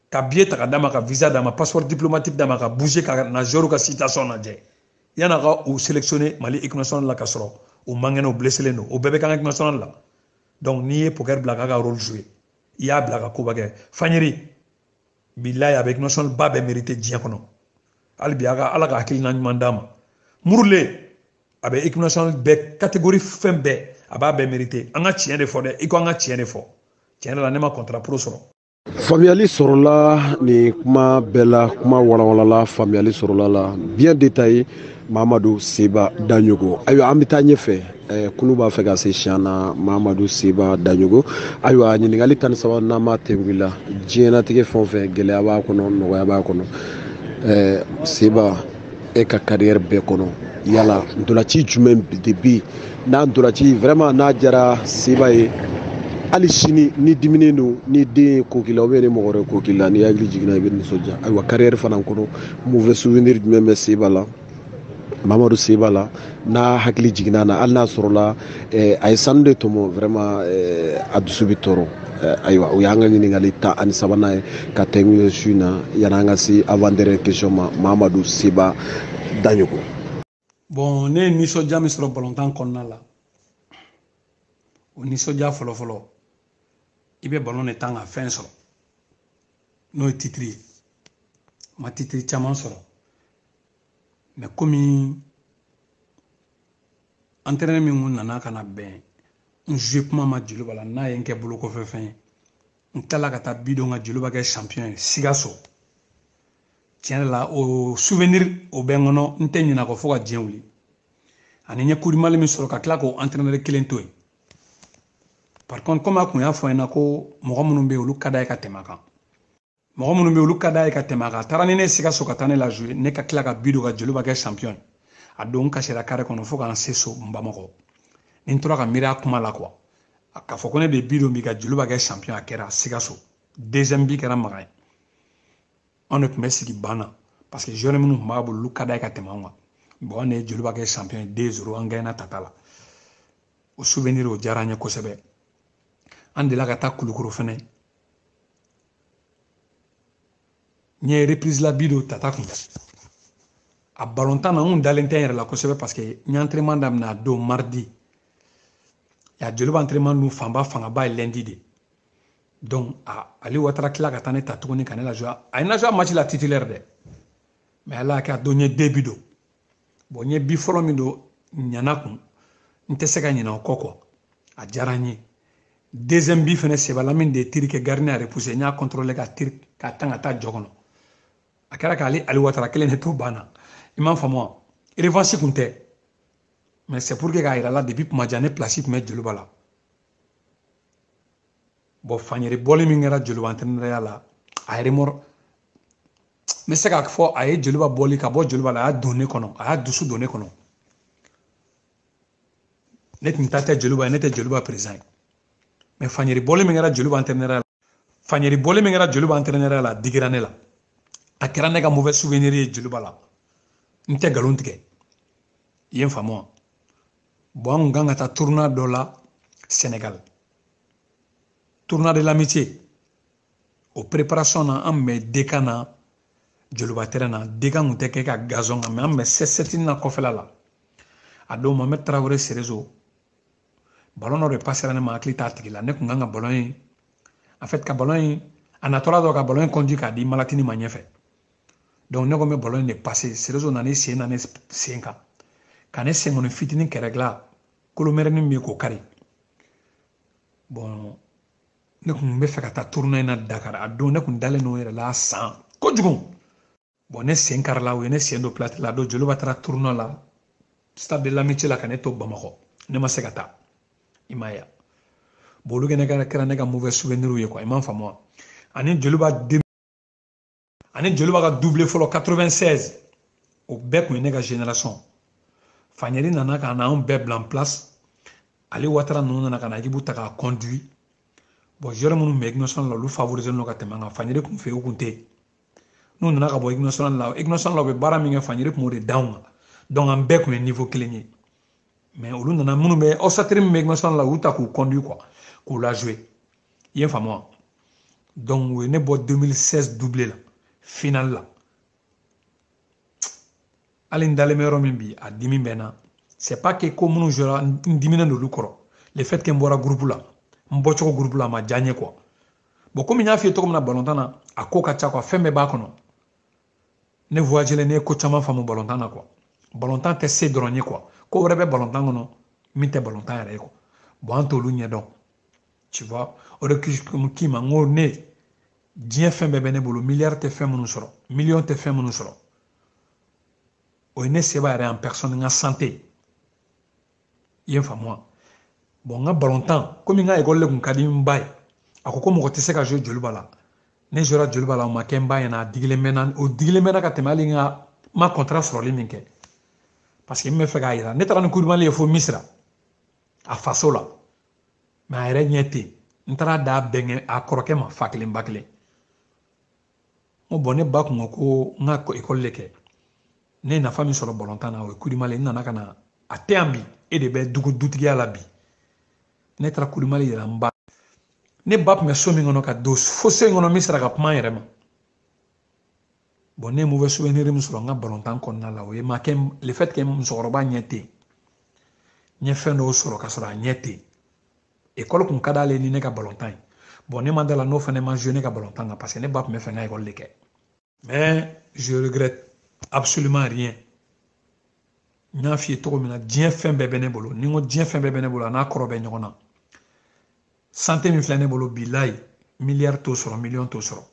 ka billet ta ka d'a ma, ka visa d'a ma, passeport diplomatique d'a ma, ka bouger ka na joueur ka citation lajɛ. Yana ka u sélectionner Mali équipe nationale la ka sɔrɔ u mangɛnɛ u blessé len don. O bɛɛ bɛ kan ka équipe nationale la. Donc n'i ye poker bila k'a ka rôle jouer, i y'a bila ka koba kɛ. Fagnéri bilahi a bɛ équipe nationale ba bɛɛ mérité diɲɛ kɔnɔ. Hali bi Ala ka hakilina ɲuman d'a ma. Murule a bɛ équipe nationale bɛɛ catégorie fɛn bɛɛ a b'a bɛɛ mérité. An ka tiɲɛ de fɔ dɛ, i ko an ka tiɲɛ de fɔ. Tiɲɛ la ne ma contrat pro sɔrɔ. Faamuyali sɔrɔla ni kuma bɛɛ la, kuma walawalala faamuyali sɔrɔla la bien détaillé. Mahamadou Seba Daɲogo. Ayiwa an bɛ taa ɲɛfɛ kulu b'a fɛ ka se siɲɛ na Mahamadou Seba Daɲogo. Ayiwa ɲininkali 13 n'an ma tɛmɛ diɲɛlatigɛ fɛn o fɛn gɛlɛya b'a kɔnɔ nɔgɔya b'a kɔnɔ. Seba e ka carrière bɛɛ kɔnɔ yala ntolanci jumɛn de bɛ yen n'a ntolanci vraiment n'a diyara Seba ye hali sini ni diminen don ni den ye ko k'i la ou bien ni mɔgɔ wɛrɛ ko k'i la ni hakili jiginna i bɛ nisɔndiya. Ayiwa carrière fana kɔnɔ mauvais souvenir jumɛn bɛ Seba la, Mamadou Seba la, n'a hakili jiginna na hali n'a sɔrɔla a ye sanu de tɔmɔ vraiment a dusu bɛ tɔɔrɔ. Ayiwa o y'an ka ɲininkali 13 ye ka tɛŋu su in na yanni an ka se avant dernière question ma Mahamadou Seba Daɲogo. Bon ne ye nisɔndiya min sɔrɔ ballontan kɔnɔna la o nisɔndiya fɔlɔfɔlɔ i bɛ ballon de tan ka fɛn sɔrɔ n'o ye titre ye. Ma titre caman sɔrɔ mais komi entraîneur min nana ka na bɛn n jouer kuma ma Jeliba la n'a ye n kɛ bolo kɔfɛ fɛn ye n tilala ka taa bidon ka Jeliba kɛ champion ye Sikaso. Tiɲɛ la o souvenir o bɛ n kɔnɔ n tɛ ɲinɛ a kɔ fo ka diɲɛ wuli ani n ye coup du mal min sɔrɔ ka tila k'o entraîneur kelen to yen. Par contre comme a kun y'a fɔ n ɲɛna ko mɔgɔ minnu bɛ yen olu ka d'a ye ka tɛmɛ a kan, mɔgɔ minnu bɛ yen olu ka d'a ye ka tɛmɛ a kan, a taara ni ne ye Sikaso ka taa ne la jouer ne ka tila ka bidon ka Jeliba kɛ champion ye. A don n kasira carré kɔnɔ fo k'an se so n Bamakɔ. Ni n tora ka miiri a kuma la quoi k'a fɔ ko ne bɛ bidon bi ka Jeliba kɛ champion a kɛra Sikaso. Deuxième bi kɛra Makan ye. Anw de tun bɛ sigi ban na parce que joueur minnu tun b'a bolo olu ka d'a ye ka tɛmɛ anw kan. Bon an de ye Jeliba kɛ champion ye 2-0 an gagné Tata la. O souvenir o diyara n ye kosɛbɛ. An delila ka taa Kulukoro fɛnɛ. N ye reprise la bidon Tata kun. A ballontan na n dalen tɛ n yɛrɛ la kosɛbɛ parce que n ye entraînement daminɛ a don mardi. Ya Jeliba entraînement dun fangaba ye lundi de. Donc Ali Ouattara tila ka taa ne ta tuguni ka ne la jouer. A ye n la jouer match la titulaire dɛ. Mais Ala y'a kɛ a don n ye 2 bidon. Bon n ye bi fɔlɔ min don ɲana kun n tɛ se ka ɲinɛ o kɔ quoi. A diyara n ye. Deuxième bi fɛnɛ Seba Lamine de tir kɛ gardien a repoussé n y'a contrôler ka tir ka tan ka taa jɔ kɔnɔ. A kɛra k'ale Ali Ouattara kelen de to banna. I m'a faamu wa? Revanche kun tɛ. Mais c'est pour que k'a yira la depuis Pumaja ne place tun bɛ Jeliba la. Bon Fagnéri bɔli min kɛra Jeliba entraîneur la a yɛrɛ mɔrɔ. N bɛ se k'a fɔ a ye Jeliba bɔli ka bɔ Jeliba la a y'a don ne kɔnɔ a y'a dusu don ne kɔnɔ. Ne tun ta tɛ Jeliba ye ne tɛ Jeliba président ye. Mais Fagnéri bɔli min kɛra Jeliba entraîneur la Fagnéri bɔli min kɛra Jeliba entraîneur la digira ne la. A kɛra ne ka mauvais souvenir ye Jeliba la. N tɛ nkalon tigɛ. i ye n faamu wa bon an kun kan ka taa tournoi dɔ la Sénégal tournoi de l'amitié o préparation na an bɛ dekan na joliba terrain na dekan kun tɛ kɛ ka gazon kan mais an bɛ sɛsɛtini na kɔfɛla la a don Mohamed Traoré Serezo ballon dɔ de passera ne ma hakili t'a tigi la ne kun kan ka ballon in en fait ka ballon in a natɔla dɔ ka ballon in conduit k'a di Malatini ma ɲɛfɛ donc ne ko n bɛ ballon in de passer Serezo nan'i sen na ne sen kan ka ne senkɔni fitinin kɛrɛ dilan kolomɛrɛnin min bɛ k'o kari bon ne kun bɛ fɛ ka taa tournoi in na Dakar a don ne kun dalen don yɛrɛ la san kojugu bon ne sen karila o ye ne sen don plate la a don Joliba taara tournoi la stade de l'amitié la ka ne to Bamakɔ ne ma se ka taa i m'a ye bon olu kɛra ne ka mauvais souvenir ye quoi i m'a faamu wa ani Joliba ka doublé fɔlɔ 96 o bɛɛ kun ye ne ka génération Fanyeri nana ka na anw bɛɛ bila en place Ali Ouattara ninnu nana ka na équipe ta k'a conduit bon joueur minnu bɛ équipe nationale la olu favoriser n'o ka tɛmɛ an kan Fanyeri kun fɛ yen o kun tɛ yen n'u nana ka bɔ équipe nationale la u bɛ baara min kɛ Fanyeri kun b'o de d'anw ma donc an bɛɛ kun ye niveau kelen ye mais olu nana minnu bɛ ossature min bɛ équipe nationale la u ta k'u conduit quoi k'u la jouer i ye faamu wa donc u ye ne bɔ 2016 doublé la finale la hali n dalen bɛ yɔrɔ min bi a dimi bɛ n na c'est pas que ko minnu jouera n diminen d'olu kɔrɔ le fait que n bɔra groupe la n bɔcogo groupe la a ma diya n ye quoi bon komi n y'a f'i ye cogo min na balontan na a ko ka ca quoi fɛn bɛɛ b'a kɔnɔ ne voyagé ne ye ko caman faamu balontan na quoi balontan tɛ se dɔrɔn ye quoi ko wɛrɛ bɛ balontan kɔnɔ min tɛ balontan yɛrɛ ye quoi bon an t'olu ɲɛdɔn tu vois o de k'i ma n ko ne diɲɛ fɛn bɛɛ bɛ ne bolo miliyari tɛ fɛn minnu sɔrɔ miliyɔn tɛ fɛn minnu sɔrɔ o ye ne seba yɛrɛ en personne n ka santé i ye n faamu wa bon n ka balontan komi n ka école de kun ka di n ba ye a ko mɔgɔ tɛ se ka jouer Joliba la ne jouera Joliba la o ma kɛ n ba ɲɛna a digilen bɛ n na ka tɛmɛ hali n ka n ma contrat sɔrɔli min kɛ parce que n bɛ fɛ k'a jira ne taara ni Koulibaly ye fo Misira a faso la mais a yɛrɛ ɲɛ tɛ n taara d'a bɛnkɛ a kɔrɔkɛ ma fa kelen ba kelen n ko bon ne ba kun ko n ka école de kɛ ne ye nafa min sɔrɔ balontan na o ye Koulibaly n nana ka na a tɛ yan bi e de bɛ dutigiya la bi ne taara Koulibaly yɛrɛ n ba ne ba tun bɛ so min kɔnɔ ka don fo so in kɔnɔ min sera ka kuma n yɛrɛ ma bon ne ye mauvais souvenir min sɔrɔ n ka balontan kɔnɔna la o ye ma kɛ le fait que musokɔrɔba ɲɛ tɛ yen n ye fɛn dɔw sɔrɔ ka sɔrɔ a ɲɛ tɛ yen école kun ka d'ale ni ne ka balontan ye bon ne ma da la n'o fana ma jouer ne ka balontan kan parce que ne ba tun bɛ fɛ n ka école de kɛ mais je regrette absolument rien n y'a f'i ye cogo min na diɲɛ fɛn bɛɛ bɛ ne bolo ni n ko diɲɛ fɛn bɛɛ bɛ ne bolo a n'a kɔrɔ bɛ ɲɔgɔn na santé min filɛ ne bolo bilayi miliyari t'o sɔrɔ miliyɔn t'o sɔrɔ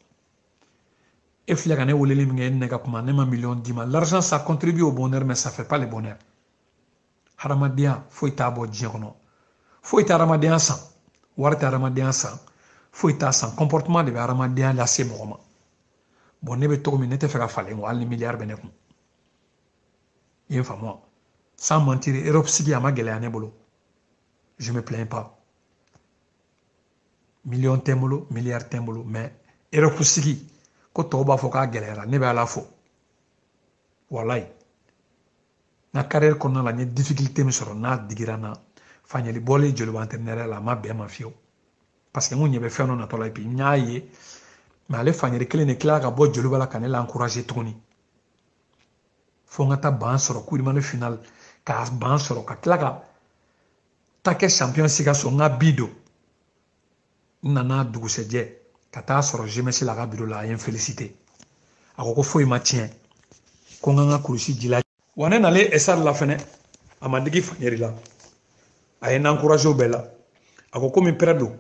e filɛ ka ne weleli min kɛ e ni ne ka kuma ne ma miliyɔn d'i ma l'argent ça contribue au bonheur mais ça fait pas le bonheur hadamadenya foyi t'a bɔ diɲɛ kɔnɔ foyi tɛ hadamadenya san wari tɛ hadamadenya san foyi t'a san comportement de bɛ hadamadenya lase mɔgɔ ma bon ne bɛ cogo min ne tɛ fɛ ka falen ko hali ni miliyari bɛ ne kun i ye n faamu wa sans mentir Europe sigi a ma gɛlɛya ne bolo je me plains pas miliyɔn tɛ n bolo miliyari tɛ n bolo mais Europe sigi ko tɔw b'a fɔ k'a gɛlɛyara ne bɛ ala fo walayi n ka carrière kɔnɔna la n ye difficulté min sɔrɔ n'a digira n na Fanyeli bɔlen Joliba entraîneur la a ma bɛn ma fiyewu parce que n ko ɲɛ bɛ fɛn dɔ natɔ la et puis n y'a ye mais ale Fanyeli kelen de tilala ka bɔ Joliba la ka ne la encourager tuguni fo n ka taa ban sɔrɔ Koulibaly final k'a ban sɔrɔ ka tila ka taa kɛ champion Sikaso n ka bi don n nana dugusɛjɛ ka taa sɔrɔ jeunesse la a ka bureau la a ye n félicité a ko foyi ma tiɲɛ ko n ka n ka kulusi jilaja wa ne nalen esar la fɛnɛ a ma digi Fanyeri la a ye n encourager o bɛɛ la a ko komi prêt don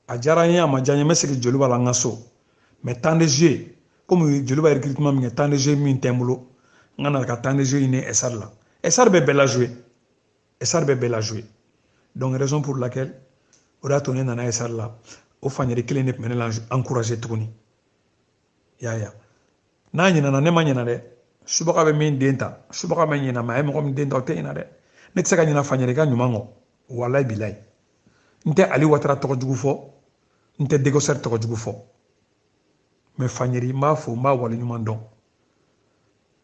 a diyara n ye a ma diya n ye n bɛ segin Joliba la n ka so mais temps de jeu komi Joliba ye recrutement min kɛ temps de jeu min tɛ n bolo n ka na ka temps de jeu ɲini esar la esar bɛ bɛɛ la jouer esar bɛ bɛɛ la jouer donc raison pour laquelle o de y'a to ne nana esar la o Fanyeri kelen de tun bɛ ne la encourager tuguni i y'a ye n'a ɲinana ne ma ɲina dɛ subaga bɛ min den ta subaga bɛ ɲina mais a ye mɔgɔ min den ta o tɛ ɲina dɛ ne tɛ se ka ɲina Fanyeri ka ɲuman kɔ walayi bilayi n tɛ Ali Ouattara tɔgɔ jugu fɔ n tɛ Degausseur tɔgɔ jugu fɔ mais Fanyeri n b'a fɔ n b'a waleɲuman dɔn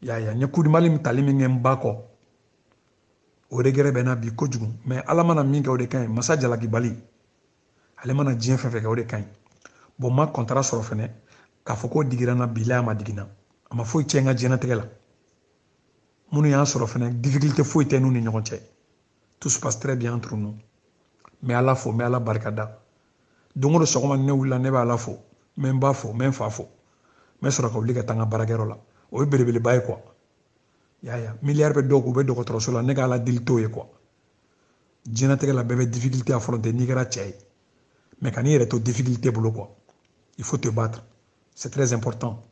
i y'a ye n ye Koulibaly tali min kɛ n ba kɔ o regret bɛ na bi kojugu mais ala mana min kɛ o de ka ɲi masa jalaki bali ale mana diɲɛ fɛn fɛn kɛ o de ka ɲi bon ma contrat sɔrɔ fɛnɛ k'a fɔ ko digira n na bi la a ma digina a ma foyi cɛ n ka diɲɛnatigɛ la minnu y'an sɔrɔ fɛnɛ difficulté foyi tɛ n'u ni ɲɔgɔn cɛ tout se passe très bien entre nous mais ala fo mais ala barikada don o don sɔgɔma ne wulila ne bɛ ala fo n bɛ n ba fo n bɛ n fa fo n bɛ sɔrɔ ka wuli ka taa n ka baarakɛyɔrɔ la o ye belebeleba ye quoi yaya miliyari bɛ dɔw kun u bɛ dɔgɔtɔrɔso la ne ka ala deli t'o ye quoi diɲɛnatigɛ la bɛɛ bɛ difficulté affronter n'i kɛra cɛ ye mais ka n'i yɛrɛ to difficulté bolo quoi il faut te battre c'est très important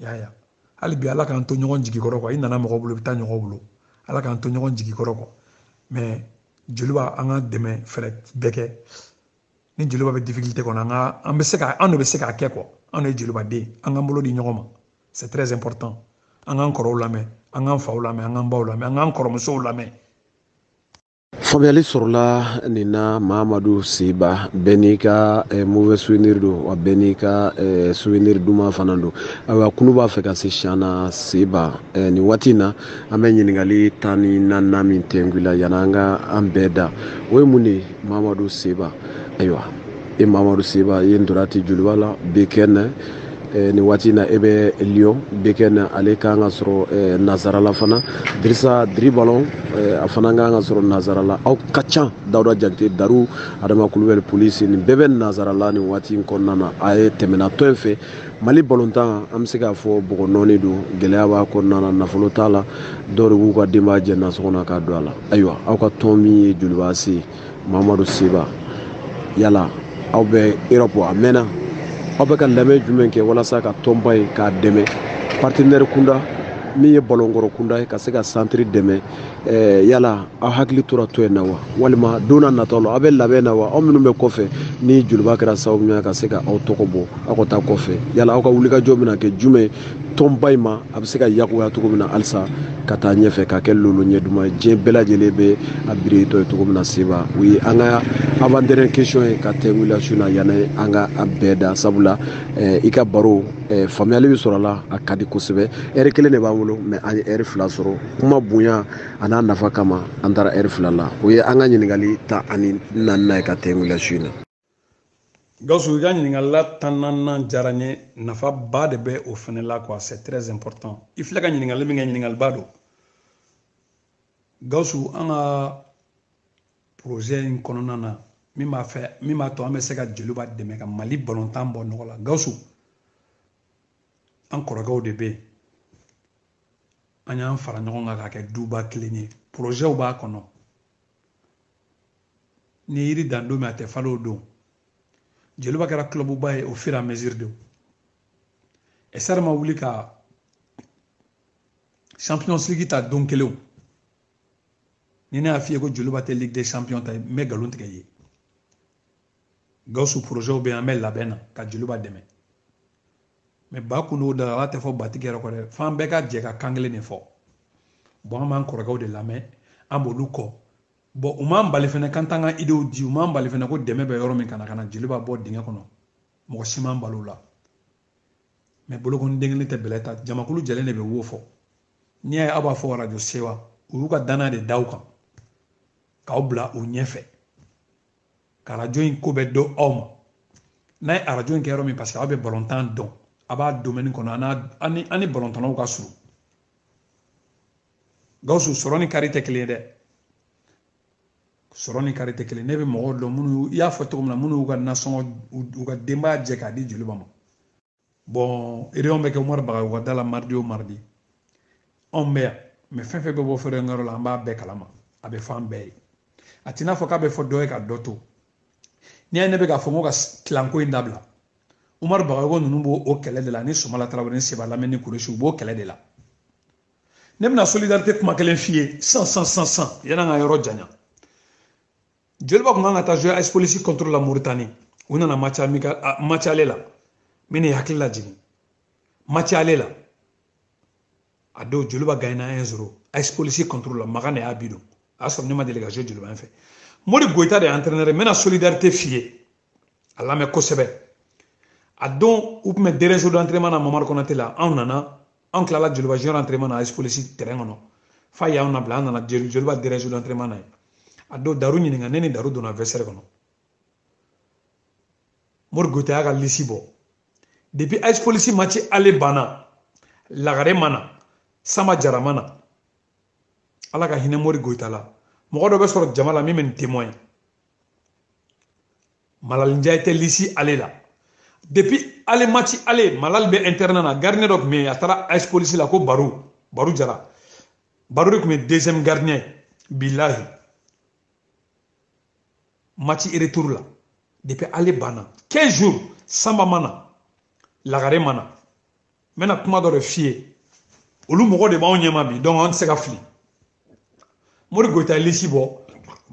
yaya hali bi ala k'an to ɲɔgɔn jigi kɔrɔ quoi i nana mɔgɔ bolo i bɛ taa ɲɔgɔn bolo ala k'an to ɲɔgɔn jigi kɔrɔ quoi mais jeli b'a an ka dɛmɛ fɛrɛ bɛɛ kɛ ni jeliba bɛ difficulté kɔnɔ an bɛ se ka an de bɛ se k'a kɛ quoi an de ye jelibaden an k'an bolo di ɲɔgɔn ma c'est très important an k'an kɔrɔw lamɛn an k'an faw lamɛn an k'an baw lamɛn an k'an kɔrɔmusow lamɛn. faamuyali sɔrɔla nin na Mahamadu Seba bɛɛ n'i ka mauvais souvenir don wa bɛɛ n'i ka souvenir duman fana don ayiwa kunu b'a fɛ ka se Siana Seba nin waati in na an bɛ ɲininkali 14 min tɛnkuila yanni an ka an bɛɛ da o ye mun de ye Mahamadu Seba ayiwa Mahamadu Seba ye ndorati joliba la bi kɛnɛ ni waati na e bɛ Lyon bi kɛnɛ ale kan ka sɔrɔ Nazarala fana Dirisa Diribalon a fana kan ka sɔrɔ Nazarala aw ka ca Dawuda Jakite Daru Adama Kulubali polisi nin bɛɛ bɛ Nazarala nin waati in kɔnɔna na a ye tɛmɛna tɔn in fɛ Mali balontan an bɛ se k'a fɔ bɔgɔ nɔɔni don gɛlɛya b'a kɔnɔna na nafolo t'a la dɔw de b'u ka denbaya jɛ nasɔgɔn k'a don a la ayiwa aw ka tɔn min ye joliba se Mahamadu Seba yala aw bɛ Europe a mɛnna aw bɛ ka labɛn jumɛn kɛ walasa ka tɔnba in k'a dɛmɛ partenaire kunda min ye balonkɔrɔ kunda ye ka se ka centre dɛmɛ yala aw hakili tora tɔn in na wa walima don n'a nataw la aw bɛ labɛn na wa aw minnu bɛ kɔfɛ ni joliba kɛra sababu ɲuman ka se ka aw tɔgɔ bɔ aw ka taa kɔfɛ yala aw ka wulikajɔ bɛna kɛ jumɛn ye tɔnba in ma a bɛ se ka yakuya cogo min na halisa ka taa ɲɛfɛ ka kɛ lolo ɲɛ duman ye diɲɛ bɛɛ lajɛlen bɛ a biritɔ ye cogo min na Seba o ye an ka avant-dernière question ye ka tɛnkuila su na yanni an ka a bɛɛ da sabula i ka baro faamuyali bɛ sɔrɔ a la a ka di kosɛbɛ heure kelen de b'an bolo mais an ye heure 2 sɔrɔ kuma bonya a n'a nafa kama an taara heure 2 la o ye an ka ɲininkali 14 ye ka tɛnkuila su in na. Gawusu i ka ɲininkali la 14 diyara n ye nafa ba de bɛ o fana la quoi c'est très important i filɛ ka ɲininkali min kɛ ɲininkaliba don Gawusu an ka projet in kɔnɔna na min b'a to an bɛ se ka jeliba dɛmɛ ka Mali balontan bɔ nɔgɔ la Gawusu an kɔrɔkɛw de bɛ yen an y'an fara ɲɔgɔn kan k'a kɛ duba kelen ye projetw b'a kɔnɔ ni yiri dan don min a tɛ falen o don jeliba kɛra clubba ye au fur et à mesure de SR ma wuli ka Champions League ta don kelen ni ne y'a f'i ye ko jeliba tɛ Ligue des Champions ta n bɛ nkalon tigɛ ye Gawusu projetw bɛ yen an bɛ labɛn na ka jeliba dɛmɛ mais ba kun n'o da ala tɛ fɔ batigi yɛrɛ kɔ dɛ f'an bɛɛ ka jɛ ka kan kelen de fɔ bon an b'an kɔrɔkɛw de lamɛn an b'olu kɔ bon u m'an bali fɛnɛ k'an t'an ka idew di u m'an bali fɛnɛ ko dɛmɛ bɛ yɔrɔ min ka na jeliba bɔ dingɛ kɔnɔ mɔgɔ si m'an balo la mais bolokɔni den kelen tɛ bɛlɛ ta jamakulu jɛlen de bɛ wo fɔ n'i y'a ye aw b'a fɔ radio Sewa u y'u ka danaya de da aw kan k'aw bila u ɲɛfɛ ka radio in ko bɛ dɔn aw ma n'a ye radio in kɛ yɔrɔ min parce que aw bɛ balontan dɔn a b'a domaine kɔnɔ an ni balontannaw ka surun Gawusu sɔrɔ ni kari tɛ kelen ye dɛ sɔrɔ ni kari tɛ kelen ne bɛ mɔgɔw dɔn minnu i y'a fɔ cogo min na minnu y'u ka nasɔngɔ u ka denbaya jɛ k'a di jeliba ma bon réunion bɛ kɛ Umaru Bagayogo ka da la mardi o mardi anw bɛ yan mais fɛn fɛn bɛ bɔ feere yɔrɔ la an b'a bɛɛ kalama a bɛ fɔ an bɛɛ ye a t'i n'a fɔ k'a bɛ fɔ dɔ ye ka dɔ to n'i y'a ye ne bɛ k'a fɔ n ko ka kilanko in dabila Umaru Bagayogo ninnu b'o kɛlɛ de la ni Sumala Tarawele ni Seba Lamɛn ni Kuresi u b'o kɛlɛ de la ne bɛna solidarité kuma kelen f'i ye san yan'an ka yɔrɔ janya jeliba kun kan ka taa jouer AS Police contre la Mauritanie u nana match ale la min ye hakili lajigin match ale la a don jeliba gagné 1-0 AS Police contre la Makan de y'a bi don a y'a sɔrɔ ne ma deli ka jouer jeliba in fɛ Modi Goyita de ye entraîneur ye n bɛna solidarité f'i ye a lamɛn kosɛbɛ a don u tun bɛ terrain d'entraînement na Mamadu Konate la anw nana anw tilala jeliba junior entraînement na AS Police terrain kɔnɔ fa ya on abla na jeliba direct d'entraînement na ado daru ni nga neni daru dona vestiaire kono mor gota ga lisibo depuis AS Police match ale bana lagare mana sama jaramana ala ka hinɛ mori gota la mɔgɔ dɔ bɛ sɔrɔ jama la min bɛ nin témoin Malal Ndiaye tɛ lisi ale la depuis ale match ale Malal bɛ internat na gardien dɔ tun bɛ yen a taara AS Police la ko Baru Jara Baru de tun bɛ deuxième gardien bilahi match retour la depuis ale banna 15 jours samba mana lagare mana n bɛna kuma dɔ de f'i ye olu mɔgɔ de b'anw ɲɛma bi donc an tɛ se ka fili Mori Goita lisi bɔ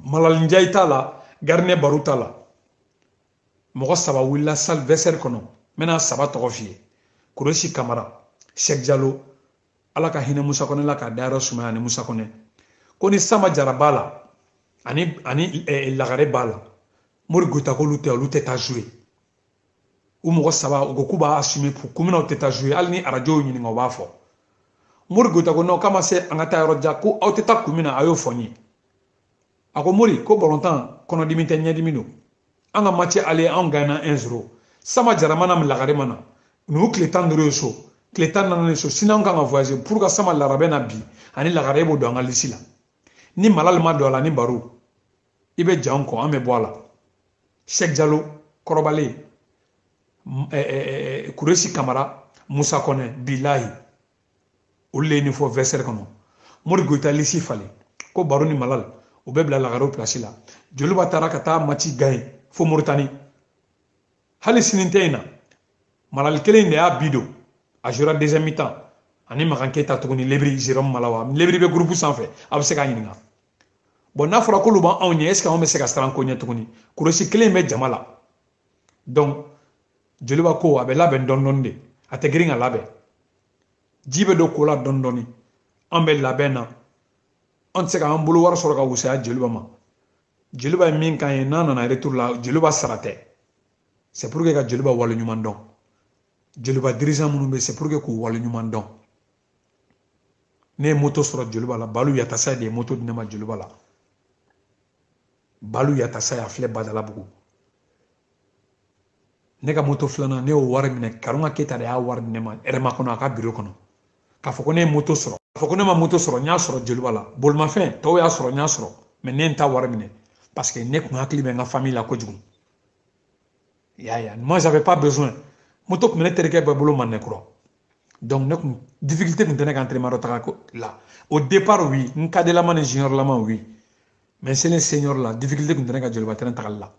Malal Ndiaye t'a la gardien Baru t'a la mɔgɔ saba wulila salle vestiaire kɔnɔ n bɛna saba tɔgɔ f'i ye Kurosi Kamara Cheikh Diallo ala ka hinɛ Musa Kɔnɛ la ka dayɔrɔ sumaya ani Musa Kɔnɛ ko ni Samba Jara b'a la ani lagare b'a la Mori Goita ko olu tɛ taa jouer u mɔgɔ saba u ko k'u b'a assumer ko mina u tɛ taa jouer hali ni arajo ɲininka u b'a fɔ Mori Goita ko non k'a ma se an ka taa yɔrɔ jan ko aw tɛ taa kun min na a y'o fɔ n ye a ko Mori ko bɔlɔntan kɔnɔdimi tɛ ɲɛdimi don an ka match ale anw gagné 1-0 Samba Jara mana lagare mana n'u tile 15 ye so tile 14 ye so sinon an kan ka voyager pour que Samba Larabe na bi ani lagare b'o don an ka liste la ni Malal ma don a la ni Baru i bɛ ja an kɔ an bɛ bɔ a la Cheikh Diallo kɔrɔbalen Kurosi Kamara Musa Kɔnɛ bilahi olu le ni fɔ vestiaire kɔnɔ Mori Goita lisi falen ko Baru ni Malal u bɛ bila lagarew place la Joliba taara ka taa match gagné fo Mauritanie hali sini tɛ in na Malal kelen de y'a bido a jouera deuxième mi-temps ani Makan Keita tuguni Lebri Jérôme Malawa Lebri bɛ groupe sanfɛ a bɛ se k'a ɲininka bon n'a fɔra k'olu b'anw ɲɛ est ce que anw bɛ se ka siran ko ɲɛ tuguni Kurosi kelen bɛ jama la donc Joliba ko a bɛ labɛn dɔɔni de a tɛ girin ka labɛn ji bɛ don ko la dɔɔni an bɛ labɛn na an tɛ se k'an bolo wari sɔrɔ ka wusaya Joliba ma Joliba ye min kan ye n'a nana retour la Joliba sara tɛ c'est pour que ka Joliba waleɲuman dɔn Joliba dirigeant minnu bɛ c'est pour que k'u waleɲuman dɔn ne ye moto sɔrɔ Joliba la Balu Yatasa de ye moto di ne ma Joliba la Balu Yatasa y'a filɛ Badalabugu ne ka moto filanan ne y'o wari minɛ Karunga Keita de y'a wari di ne ma RMA kɔnɔ a ka bureau kɔnɔ k'a fɔ ko ne ye moto sɔrɔ k'a fɔ ko ne ma moto sɔrɔ n y'a sɔrɔ Joliba la bolimafɛn tɔw y'a sɔrɔ n y'a sɔrɔ mais ne n ta wari minɛ parce que ne kun hakili bɛ n ka famille la kojugu moi j'avais pas besoin moto kun bɛ ne terikɛ bɛɛ bolo Manɛkɔrɔ donc ne kun difficulté kun tɛ ne ka entraînement dɔ taga la au départ oui n cadélama ni junior lama oui mais selen senior la difficulté kun tɛ ne ka Joliba terrain tagali la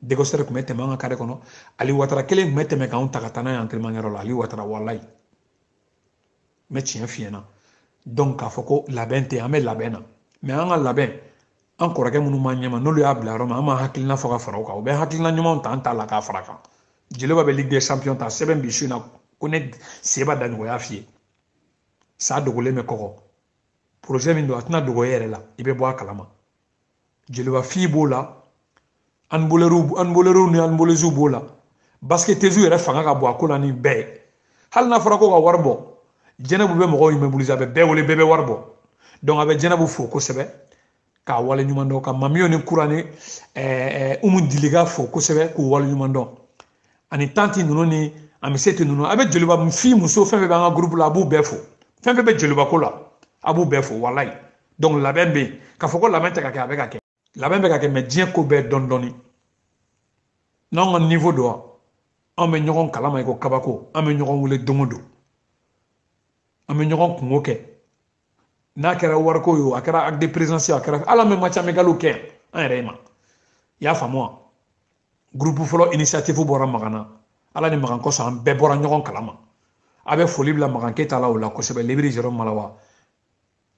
Dégosteur kun bɛ tɛmɛ an ka carré kɔnɔ Ali Watara kelen kun bɛ tɛmɛ k'anw ta ka taa n'a ye entraînement kɛyɔrɔ la Ali Watara walayi n bɛ tiɲɛ f'i ɲɛna donc k'a fɔ ko labɛn tɛ an bɛ labɛn na mais an ka labɛn an kɔrɔkɛ minnu b'an ɲɛma n'olu y'a bila yɔrɔ min an ma hakilina fɔ ka fara o kan u bɛ hakilina ɲumanw ta an t'a la k'a fara kan Joliba bɛ Ligue des Champions ta sɛbɛn bi su in na ko ne Seba Daɲogo y'a f'i ye sa dogolen bɛ kɔgɔ projet min don a tɛna dogo e yɛrɛ la i bɛ bɔ a kalama Joliba fi b'o la handballeurs ni handballeuses b'o la basketteuses yɛrɛ fanga ka bon a ko la ni bɛɛ ye hali n'a fɔra ko ka wari bɔ Jɛnɛbu bɛ mɔgɔw immobiliser a bɛ bɛɛ wele bɛɛ bɛ wari bɔ donc a bɛ Jɛnɛbu fo kosɛbɛ k'a waleɲuman dɔn ka Mamiyo ni Kura ni Umu Diliga fo kosɛbɛ k'u waleɲuman dɔn ani tanti ninnu ni Amisete ninnu a bɛ Joliba fi muso fɛn fɛn bɛ an ka groupe la a b'u bɛɛ fo fɛn fɛn bɛ Joliba ko la a b'u bɛɛ fo walayi donc labɛn bɛ yen k'a fɔ ko labɛn tɛ ka kɛ a bɛ ka kɛ labɛn bɛ ka kɛ mais diɲɛ ko bɛɛ dɔɔni dɔɔni n'anw ka niveau dɔn anw bɛ ɲɔgɔn kalama i ko kabako an bɛ ɲɔgɔn wele don o don an bɛ ɲɔgɔn kungo kɛ n'a kɛra wariko ye a kɛra acte de présence a kɛra ala min match amicaux kɛ an yɛrɛ ma i y'a faamu wa groupe fɔlɔ initiative bɔra Magan na ala ni Magan kɔsɔn an bɛɛ bɔra ɲɔgɔn kalama a bɛ foli bila Magan Keita la o la kosɛbɛ Lebri Jérôme Malawa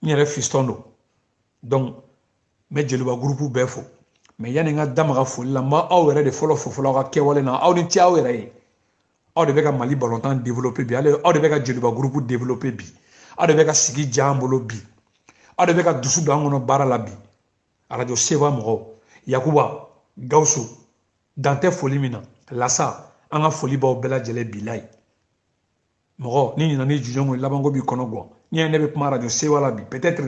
n yɛrɛ fiston don donc n bɛ Joliba groupe bɛɛ fo mais yanni n ka da maga foli la n b'a aw yɛrɛ de fɔlɔ fo fɔlɔ aw ka kɛwale na aw ni ce aw yɛrɛ ye aw de bɛ ka Mali ballontan développer bi aw de bɛ ka Joliba groupe développer bi aw de bɛ ka sigi diya an bolo bi aw de bɛ ka dusu don an kɔnɔ baara la bi radio Seba mɔgɔw Yakuba Gawusu dan tɛ foli min na Lasa an ka foli b'aw bɛɛ lajɛlen bilayi Moro, ni nani jugeons labango bi konogo. Ni un nebe kuma radio sewala bi. Peut-être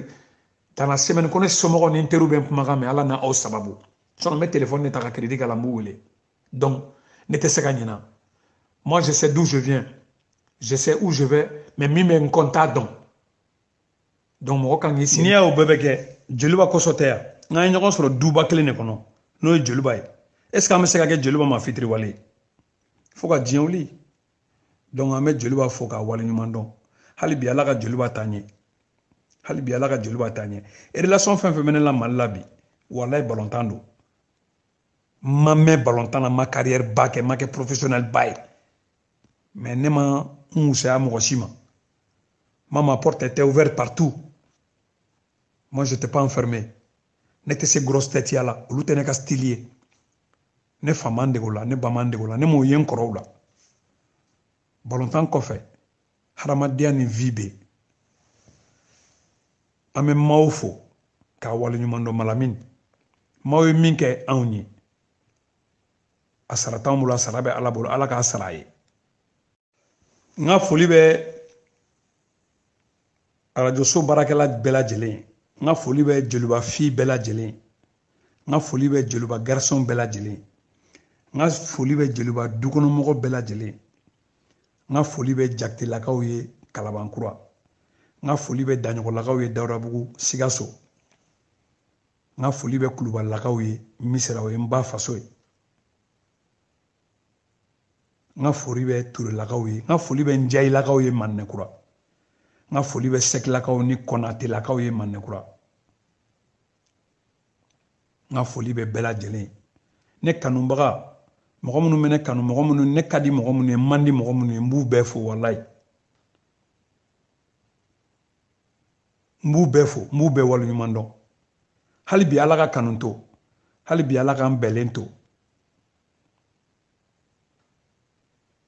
dans la semaine connaît somogo ni interu ben kuma mais ala na au sababu. Son mes téléphone n'est pas crédit à la moule. Donc n'était se gagnina. Moi je sais d'où je viens. Je sais où je vais, mais mi me nkonta donc moro kan yisi ni ya o bebe ke jeliba ko soter. Na ñoko soro duba kele ne kono. No jeliba e. Est ce que am se ka ke jeliba ma fitri wali. Faut ka dienli. Donc ame jeliba fo ka wali ñuman don. Hali bi ala ka jeliba tanye. Hali bi ala ka jeliba tanye. Et relation fin femene la malabi. Wallahi balontando. Ma me balontan ma carrière back ma ke professionnel bay. Mais ne ma moussa mo sima. Ma porte était ouverte partout. Moi je n'étais pas enfermé. N'était ces grosses têtes là, ou l'outé n'est stilier. Ne famande gola, ne bamande gola, ne moyen koroula. Balontan kofe. Haramadia ni vibe. Ame maufo. Ka wale nyumando malamin. Mawe minke aunye. Asarata mula sarabe alabolo alaka asaraye. Nga foli be radio so barakela bela jelen. Nga foli be jeluba fi bela jelen. Nga foli be jeluba garçon bela jelen. Nga foli be jeluba dukono mogo bela jelen. Nga foli be jakti lakaw ye Kalabankura. Nga foli be danyogo lakaw ye Daurabugu Sigaso. Nga foli be Kuluba lakaw ye Misira ye Mba Faso ye. Nga foli be Ture lakaw ye. Nga foli be Njai lakaw ye Manekura. Nga foli be Sek lakaw ni Konate lakaw ye Manekura. Nga foli be bela jelen. Ne kanumbaga mɔgɔ minnu bɛ ne kanu mɔgɔ minnu ne ka di mɔgɔ minnu ye man di mɔgɔ minnu ye n b'u bɛɛ fo walayi n b'u bɛɛ fo n b'u bɛɛ waleɲuman dɔn hali bi ala ka kanu to hali bi ala k'an bɛnlen to n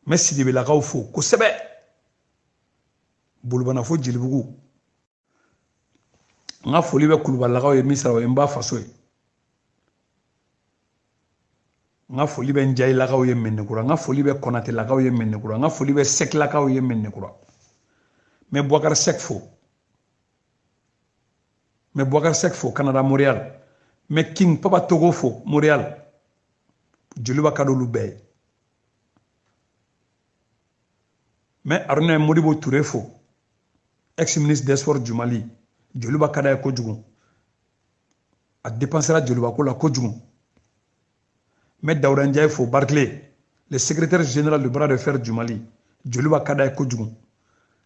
bɛ sidibelakaw fo kosɛbɛ bolobana fo jelibugu n ka foli bɛ kulubalakaw ye misira o ye n b'a faso ye nga foli be Njai lakaw ye Menekura nga foli be Konate lakaw ye Menekura nga foli be Sek lakaw ye Menekura mais Bouakar Sek fo Canada Montréal mais King Papa Togo fo Montréal jeliba kadolu be mais Aruna Modibo Touré fo ex-ministre des Sports du Mali jeliba kada ko jugu a dépensera jeliba ko la ko jugu mais Daouda Ndiaye fo Barclay, le secrétaire général du bras de fer du Mali, Joluba Kada e Kojugu.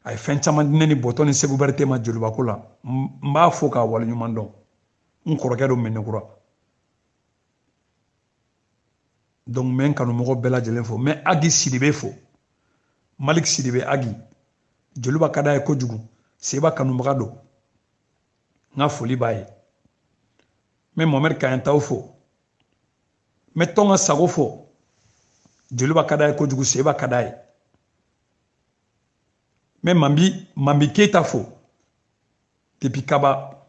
Ay fen caman di ni boto ni segu berte ma Joluba ko la. Mba fo ka wali ñuman don. Un koroke do Menekura. Donc men kanu mogo bela jelen fo, mais Agi Sidibe fo. Malik Sidibe Agi. Joluba Kada e Kojugu. Seba kanu magado. Nga foli baye. Mais Mohamed Kayanta fo. Mais tonga sago fo jeliba kadaye ko jugu seba kadaye mais mambi Keita fo depuis Kaba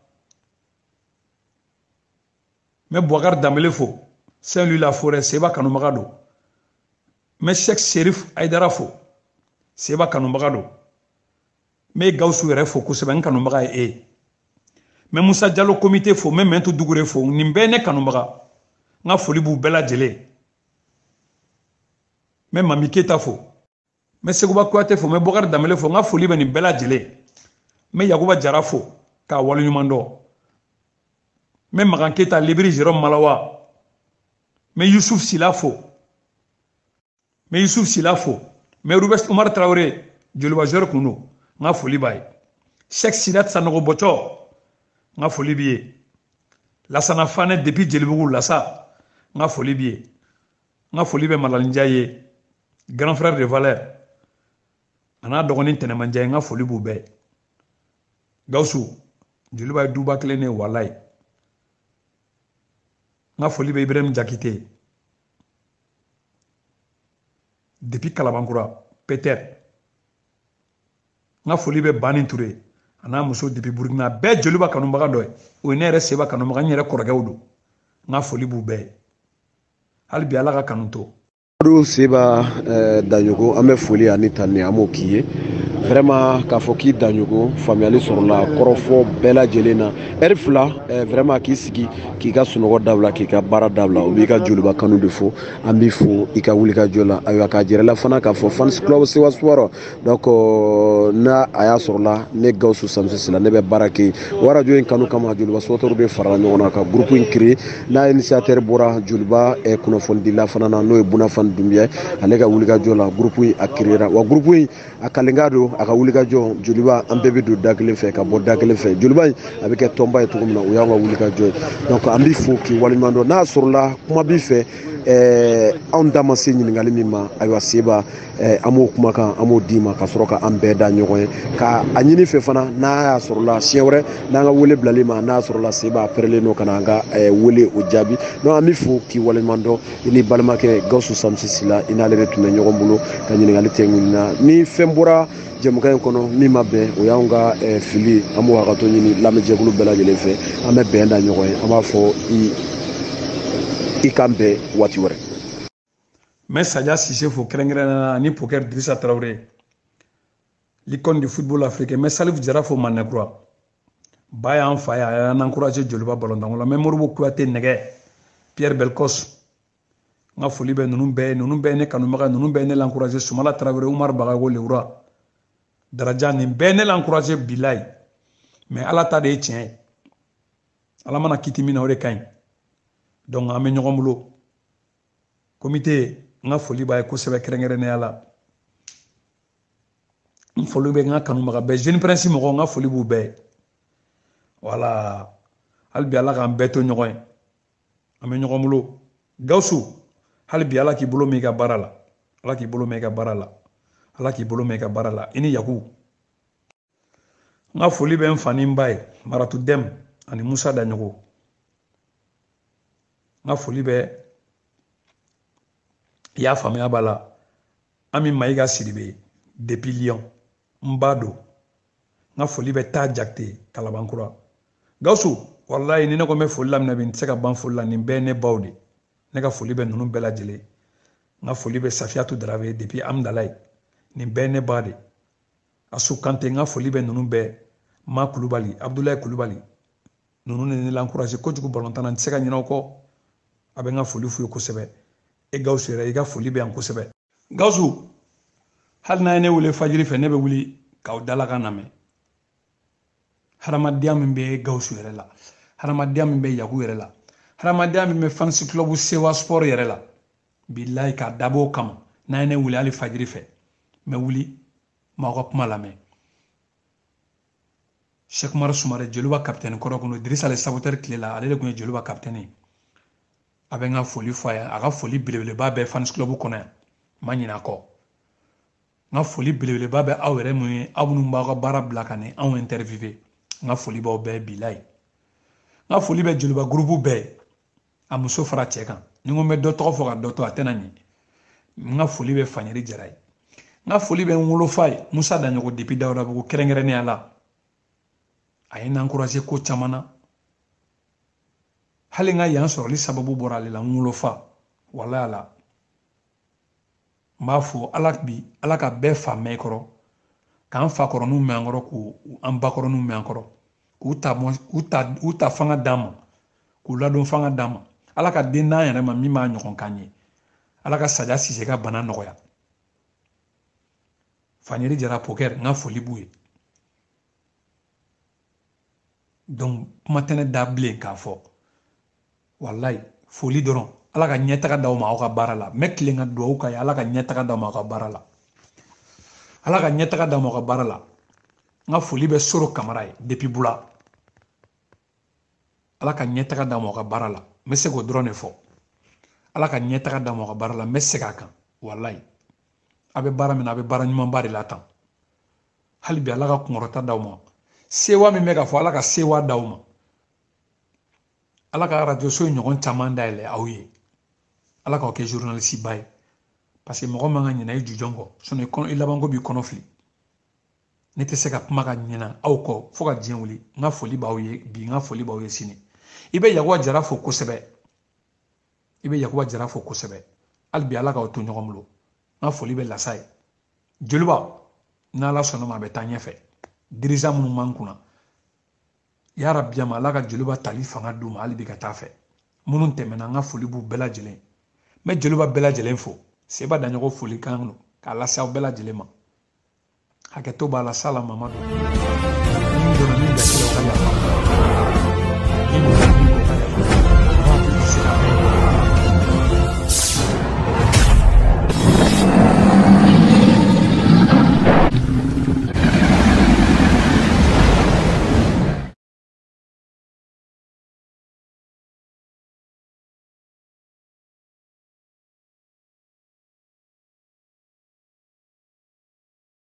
mais Bouakar Dambélé fo Saint-Louis la forêt seba kanu magado mais Cheikh Serif Aïdara fo seba kanu magado mais Gaussou yɛrɛ fo kosɛbɛ n kanu maga ye mais Moussa Diallo comité fo mais Mentu Dugure fo nin bɛɛ ne kanu maga nga foli b'u bɛɛ lajɛlen mais Mami Keita fo mais Seguba Kouyaté fo mais Bouakar Dambélé fo nga foli bɛ nin bɛɛ lajɛlen mais Yakuba Jara fo k'a waleɲuman dɔn mais Magan Keita Libri Jérôme Malawa mais Youssouf Sila fo mais Rubes Oumar Traoré joliba joueur kun don nga foli b'a ye Cheikh Sidat Sanogo Bɔcɔ nga foli b'i ye Lassana Fane depuis Jelibugu Lassa nga foli bi ye nga foli be Malal Ndiaye grand frère de valeur ana dɔgɔnin Tɛnɛma Ndiaye nga foli b'u bɛɛ Gaussou jeliba ye duba kelen ne walayi nga foli be Ibrahim Jakite depuis Kalabankura Peter nga foli be Bani Touré ana muso depuis Burkina bɛɛ jeliba kanubaga dɔ ye o ye ne yɛrɛ seba kanubaga n yɛrɛ kɔrɔkɛw don nga foli b'u bɛɛ hali bi ala ka kanu to Seba Daɲogo an bɛ foli ani tani an b'o k'i ye vraiment k'a fɔ k'i daɲugu faamuyali sɔrɔla kɔrɔfɔ bɛɛ lajɛlen na ɛri fila vraiment k'i sigi k'i ka sunɔgɔ dabila k'i ka baara dabila o b'i ka joliba kanu de fo an b'i fo i ka wuli ka jɔ la ayiwa k'a jira la fana k'a fɔ fans club Sewa Sport donc n'a a y'a sɔrɔla ne Gawusu Samusi Sila ne bɛ baara kɛ o radio in kanu kama joliba supporter de farala ɲɔgɔn na ka groupe in créer n'a initiateur bɔra joliba kunnafonidila fana na n'o ye Bunafan Dunbiya ale ka wuli ka jɔ la groupe in a créera wa groupe in a kalenka don a ka wuli ka jɔ joliba an bɛɛ bɛ don da kelen fɛ ka bɔ da kelen fɛ joliba in a bɛ kɛ tɔnba ye cogo min na o y'an ka wuli ka jɔ ye donc an b'i fo k'i waleɲuman dɔn n'a sɔrɔla kuma b'i fɛ anw da ma se ɲininkali min ma ayiwa Seba an b'o kumakan an b'o d'i ma ka sɔrɔ ka an bɛɛ da ɲɔgɔn ye ka a ɲini fɛ fana n'a y'a sɔrɔla siɲɛ wɛrɛ n'an ka wele bilali ma n'a sɔrɔla Seba a pɛrɛlen don ka na an ka wele o jaabi donc an b'i fo k'i waleɲuman dɔn i ni balimakɛ Gawusu Samusi Sila i n'ale de tun bɛ ɲɔgɔn bolo ka ɲininkali tɛ ŋunina ni fɛn bɔra jɛmukan in kɔnɔ min ma bɛn o y'anw ka fili an b'o hakɛto ɲini lamɛnjɛkulu bɛɛ lajɛlen fɛ an bɛ bɛn da ɲɔgɔn ye an b'a fɔ i kan bɛn waati wɛrɛ. Mais Sadia Cissé fo kɛrɛnkɛrɛnnenya ni poker Dirisa Traoré l'icône du football africain mais Salif Jara fo Manekura ba y'an fa ye a y'an encouragé joliba balontanko la mais Moribo Kuyate nɛgɛ Pierre Belkos n ka foli bɛ ninnu bɛɛ ye ne kanubaga ninnu bɛɛ ye ne l'encouragé Sumala Traoré Umar Bagago Lewura Daraja nin bɛɛ ye ne l'encouragé bilayi mais Ala ta de ye tiɲɛ ye Ala mana kiti min na o de ka ɲi donc an bɛ ɲɔgɔn bolo comité n ka foli b'a ye kosɛbɛ kɛrɛnkɛrɛnnenya la n foli bɛ n ka kanubaga bɛɛ jeune prince mɔgɔw n ka foli b'u bɛɛ ye voilà hali bi Ala k'an bɛɛ to ɲɔgɔn ye an bɛ ɲɔgɔn bolo Gawusu hali bi Ala k'i bolo mɛn i ka baara la Ala k'i bolo mɛn i ka baara la Ala k'i bolo mɛn i ka baara la i ni Yaku n ka foli bɛ n fa ni n ba ye Maratu Dɛmu ani Musa Daɲogo n ka foli bɛ i y'a faamuya b'a la Ami Mayiga Sidibe depuis Lyon n ba don n ka foli bɛ taa Jakite Kalabankura Gawusu walayi ni ne ko n bɛ foli laminɛ bi n tɛ se ka ban foli la nin bɛɛ ye ne baw de ne ka foli bɛ ninnu bɛɛ lajɛlen n ka foli bɛ Safiyatu Darabe depuis Amdalaye nin bɛɛ ye ne ba de Asu Kante n ka foli bɛ ninnu bɛɛ Ma Kulubali Abdulayi Kulubali ninnu de ne l'encouragé kojugu balontan na n tɛ se ka ɲinɛ o kɔ a bɛ n ka foli f'u ye kosɛbɛ e Gawusu yɛrɛ i ka foli bɛ yan kosɛbɛ Gawusu hali n'a ye ne wele fajiri fɛ ne bɛ wuli k'aw dalakan lamɛn hadamadenya min bɛ Gawusu yɛrɛ la hadamadenya min bɛ Yaku yɛrɛ la hadamadenya min bɛ fans club Sewa Sport yɛrɛ la bilayi k'a dabɔ o kama n'a ye ne wele hali fajiri fɛ n bɛ wuli n b'aw ka kuma lamɛn Cheikh Umar Sumare joliba kapitɛni kɔrɔ kɔnɔ Dirisa le saboteur tile la ale de tun ye joliba kapitɛni a bɛ n ka foli fɔ a ye a ka foli belebeleba bɛ fans club kɔnɔ yan n ma ɲinɛ a kɔ n ka foli belebeleba bɛ aw yɛrɛ mun ye aw minnu b'aw ka baara bila ka ni anw interviewé n ka foli b'aw bɛɛ bilayi n ka foli bɛ joliba groupe bɛɛ ye a muso fara cɛ kan ni n ko n bɛ dɔ tɔgɔ fɔ ka dɔ to a tɛna ɲɛ n ka foli bɛ Fanyɛri Jara ye n ka foli bɛ n wolofa ye Musa Daɲogo depuis Dawudabugu kɛrɛnkɛrɛnnenya la a ye n encouragé ko caman na hali n ka yan sɔrɔli sababu bɔra ale la n wolofa walayi ala n b'a fɔ Ala ka bɛɛ fa mɛn i kɔrɔ k'an fa kɔrɔninw mɛn an kɔrɔ k'an ba kɔrɔninw mɛn an kɔrɔ k'u ta fanga d'an ma k'u ladon fanga d'an ma Ala ka den d'an yɛrɛ ma min b'a ɲɔgɔn k'an ye Ala ka Sadia Cissé ka bana nɔgɔya Fanyɛri Jara poker n ka foli b'u ye donc kuma tɛ ne da bilen k'a fɔ walayi foli dɔrɔn Ala ka ɲɛtaga d'aw ma aw ka baara la n bɛ tilen ka dugawu k'a ye Ala ka ɲɛtaga d'aw ma aw ka baara la Ala ka ɲɛtaga d'aw ma aw ka baara la n ka foli bɛ Soro Kamara ye depuis Bula Ala ka ɲɛtaga d'aw ma aw ka baara la n bɛ se k'o dɔrɔn de fɔ Ala ka ɲɛtaga d'aw ma aw ka baara la n bɛ segin a kan walayi a bɛ baara min na a bɛ baara ɲumanba de la tan hali bi Ala ka kunkɔrɔta d'aw ma sewa min bɛ ka fɔ Ala ka sewa d'aw ma Ala ka radio so ɲɔgɔn caman dayɛlɛ aw ye Ala k'aw kɛ journaliste ba ye parce que mɔgɔ man ka ɲinɛ i jujɔn kɔ sinon i labanko b'i kɔnɔ fili ne tɛ se ka kuma ka ɲinɛ aw kɔ fo ka diɲɛ wuli n ka foli b'aw ye bi n ka foli b'aw ye sini i bɛ Yakuba Jara fo kosɛbɛ i bɛ Yakuba Jara fo kosɛbɛ hali bi Ala k'aw to ɲɔgɔn bolo n ka foli bɛ Lasa ye joliba n'ala sɔnna ma a bɛ taa ɲɛfɛ dirigeant minnu man kunna ya rabbi ma ala ka jeliba tali fanga d'u ma hali bi ka taa fɛ minnu tɛmɛna an ka foli b'u bɛɛ lajɛlen n bɛ jeliba bɛɛ lajɛlen fo Seba Daɲɔgɔn foli kan don k'a lase aw bɛɛ lajɛlen ma hakɛto b'a la sala mamadu ni donna min gasi la o ka yafa